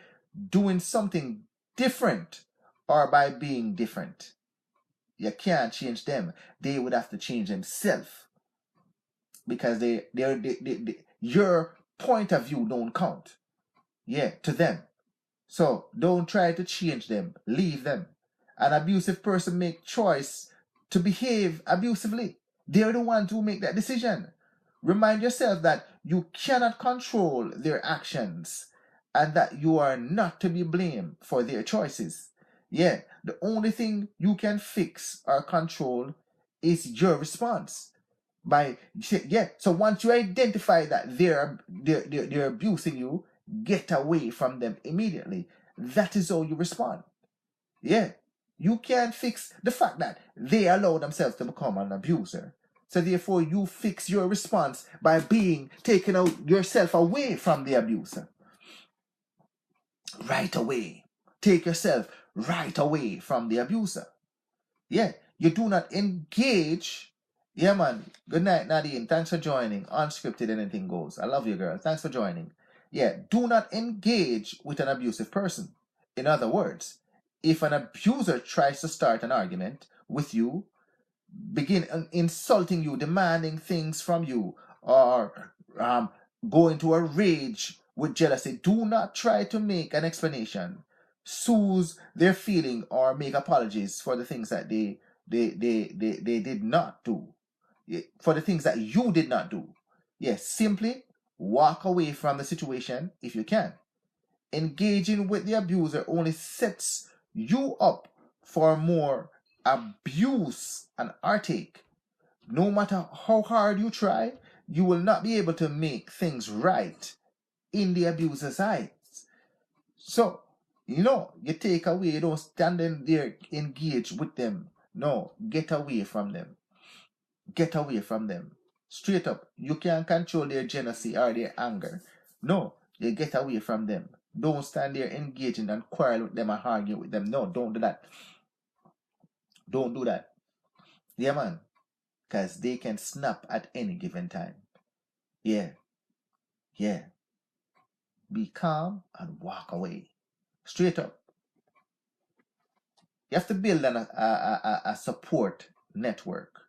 doing something different or by being different. You can't change them. They would have to change themselves because your point of view don't count. Yeah, to them. So don't try to change them. Leave them. An abusive person make choice to behave abusively. They're the ones who make that decision. Remind yourself that you cannot control their actions and that you are not to be blamed for their choices. Yeah, the only thing you can fix or control is your response. So once you identify that they're abusing you, get away from them immediately. That is how you respond. Yeah. You can't fix the fact that they allow themselves to become an abuser. So therefore you fix your response by taking out yourself away from the abuser. Right away. Take yourself right away from the abuser. Yeah. You do not engage. Yeah, man. Good night, Nadine. Thanks for joining. Unscripted, anything goes. I love you, girl. Thanks for joining. Yeah. Do not engage with an abusive person. In other words, if an abuser tries to start an argument with you, begin insulting you, demanding things from you, or go into a rage with jealousy, do not try to make an explanation, soothe their feeling, or make apologies for the things that they did not do, for the things that you did not do. Yes, simply walk away from the situation if you can. Engaging with the abuser only sets you up for more abuse and heartache. No matter how hard you try, you will not be able to make things right in the abuser's eyes. So, you take away, you don't stand in there engaged with them. No, get away from them. Get away from them. Straight up. You can't control their jealousy or their anger. No, you get away from them. Don't stand there engaging and quarrel with them and argue with them. No, don't do that. Don't do that. Yeah, man. Because they can snap at any given time. Yeah. Yeah. Be calm and walk away. Straight up. You have to build a support network.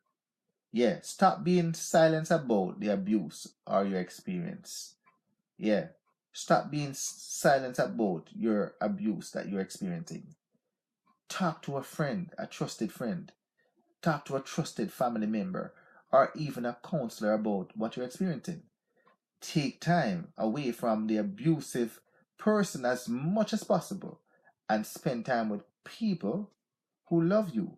Yeah. Stop being silent about the abuse or your experience. Yeah. Stop being silent about your abuse that you're experiencing. Talk to a friend, a trusted friend. Talk to a trusted family member or even a counselor about what you're experiencing. Take time away from the abusive person as much as possible and spend time with people who love you.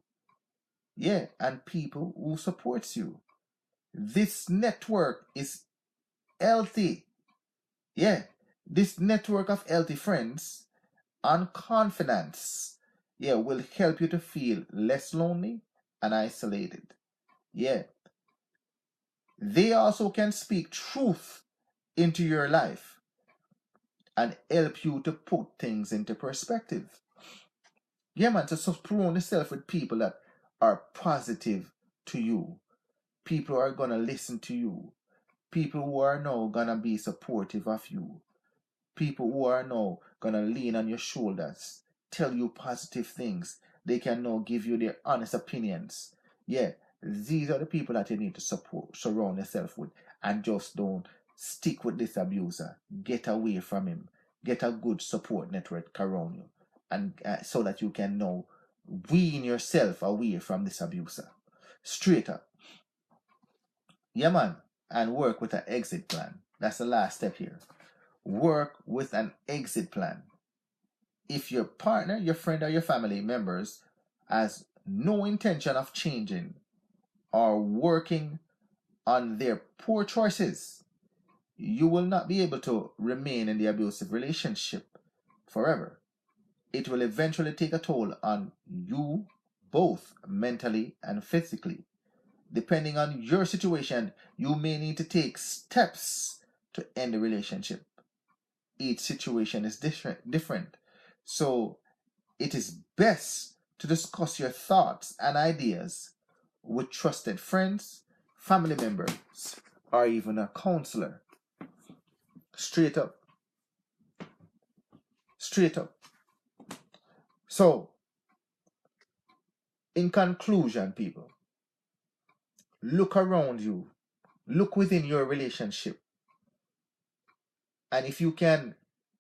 Yeah, and people who supports you. This network is healthy. Yeah, this network of healthy friends and confidence, yeah, will help you to feel less lonely and isolated. Yeah. They also can speak truth into your life and help you to put things into perspective. Yeah, man, to surround yourself with people that are positive to you. People who are going to listen to you. People who are now going to be supportive of you. People who are now going to lean on your shoulders, tell you positive things. They can now give you their honest opinions. Yeah, these are the people that you need to surround yourself with. And just don't stick with this abuser. Get away from him. Get a good support network around you. And so that you can now wean yourself away from this abuser. Straight up. Yeah, man. And work with an exit plan. That's the last step here. Work with an exit plan. If your partner, your friend, or your family members has no intention of changing or working on their poor choices, you will not be able to remain in the abusive relationship forever. It will eventually take a toll on you both mentally and physically. Depending on your situation, you may need to take steps to end the relationship. Each situation is different. So it is best to discuss your thoughts and ideas with trusted friends, family members, or even a counselor. Straight up. Straight up. So, in conclusion, people, look around you. Look within your relationship. And if you can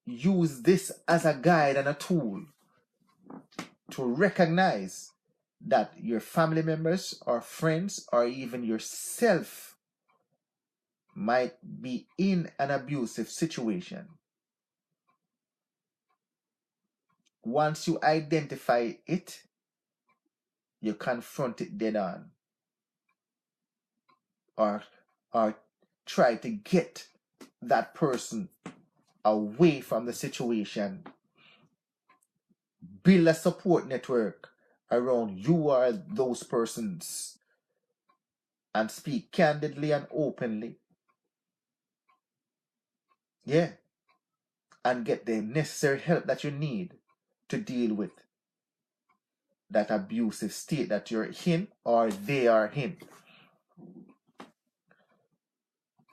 use this as a guide and a tool to recognize that your family members or friends or even yourself might be in an abusive situation. Once you identify it, you confront it dead on. Or try to get that person away from the situation. Build a support network around you or those persons and speak candidly and openly. Yeah. And get the necessary help that you need to deal with that abusive state that you're in or they are in.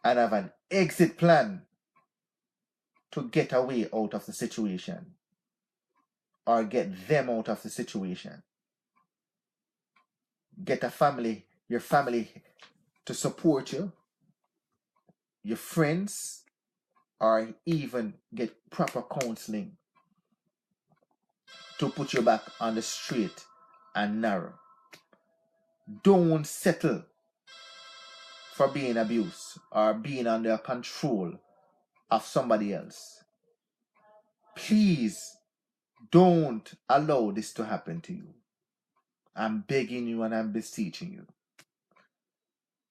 And have an exit plan to get away out of the situation or get them out of the situation. Get your family to support you, your friends, or even get proper counseling to put you back on the straight and narrow. Don't settle for being abused or being under control of somebody else. Please don't allow this to happen to you. I'm begging you and I'm beseeching you.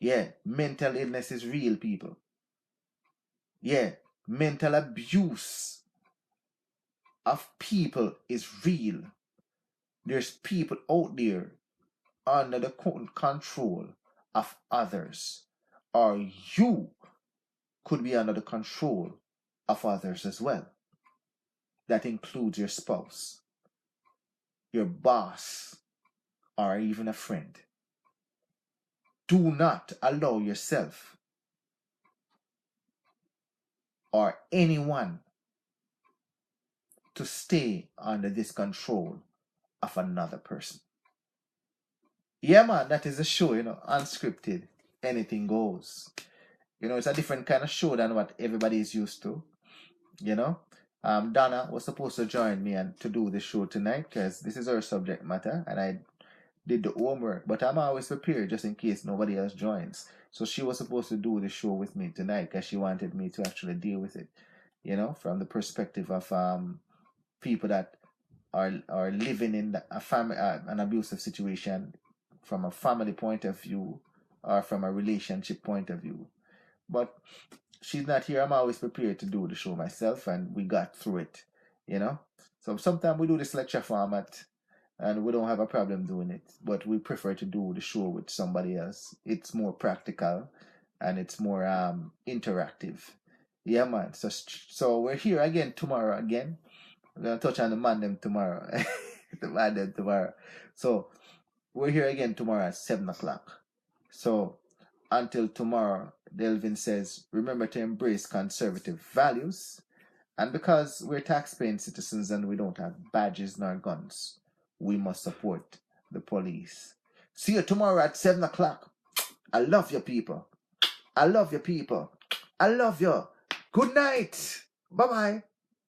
Yeah, mental illness is real, people. Yeah, mental abuse of people is real. There's people out there under the control of others, or you could be under the control of others as well. That includes your spouse, your boss, or even a friend. Do not allow yourself or anyone to stay under this control of another person. Yeah, man, that is a show, unscripted. Anything goes. It's a different kind of show than what everybody is used to. Donna was supposed to join me and to do the show tonight because this is her subject matter and I did the homework, but I'm always prepared just in case nobody else joins. So she was supposed to do the show with me tonight because she wanted me to actually deal with it, from the perspective of people that are living in an abusive situation from a family point of view or from a relationship point of view. But she's not here. I'm always prepared to do the show myself, and we got through it, So sometimes we do this lecture format, and we don't have a problem doing it, but we prefer to do the show with somebody else. It's more practical and it's more interactive. Yeah, man. So we're here again tomorrow again. We're gonna touch on the man them tomorrow. The man them tomorrow. So we're here again tomorrow at 7 o'clock. So until tomorrow, Delvin says, remember to embrace conservative values. And because we're tax-paying citizens and we don't have badges nor guns, we must support the police. See you tomorrow at 7 o'clock. I love you, people. I love you, people. I love you. Good night. Bye-bye.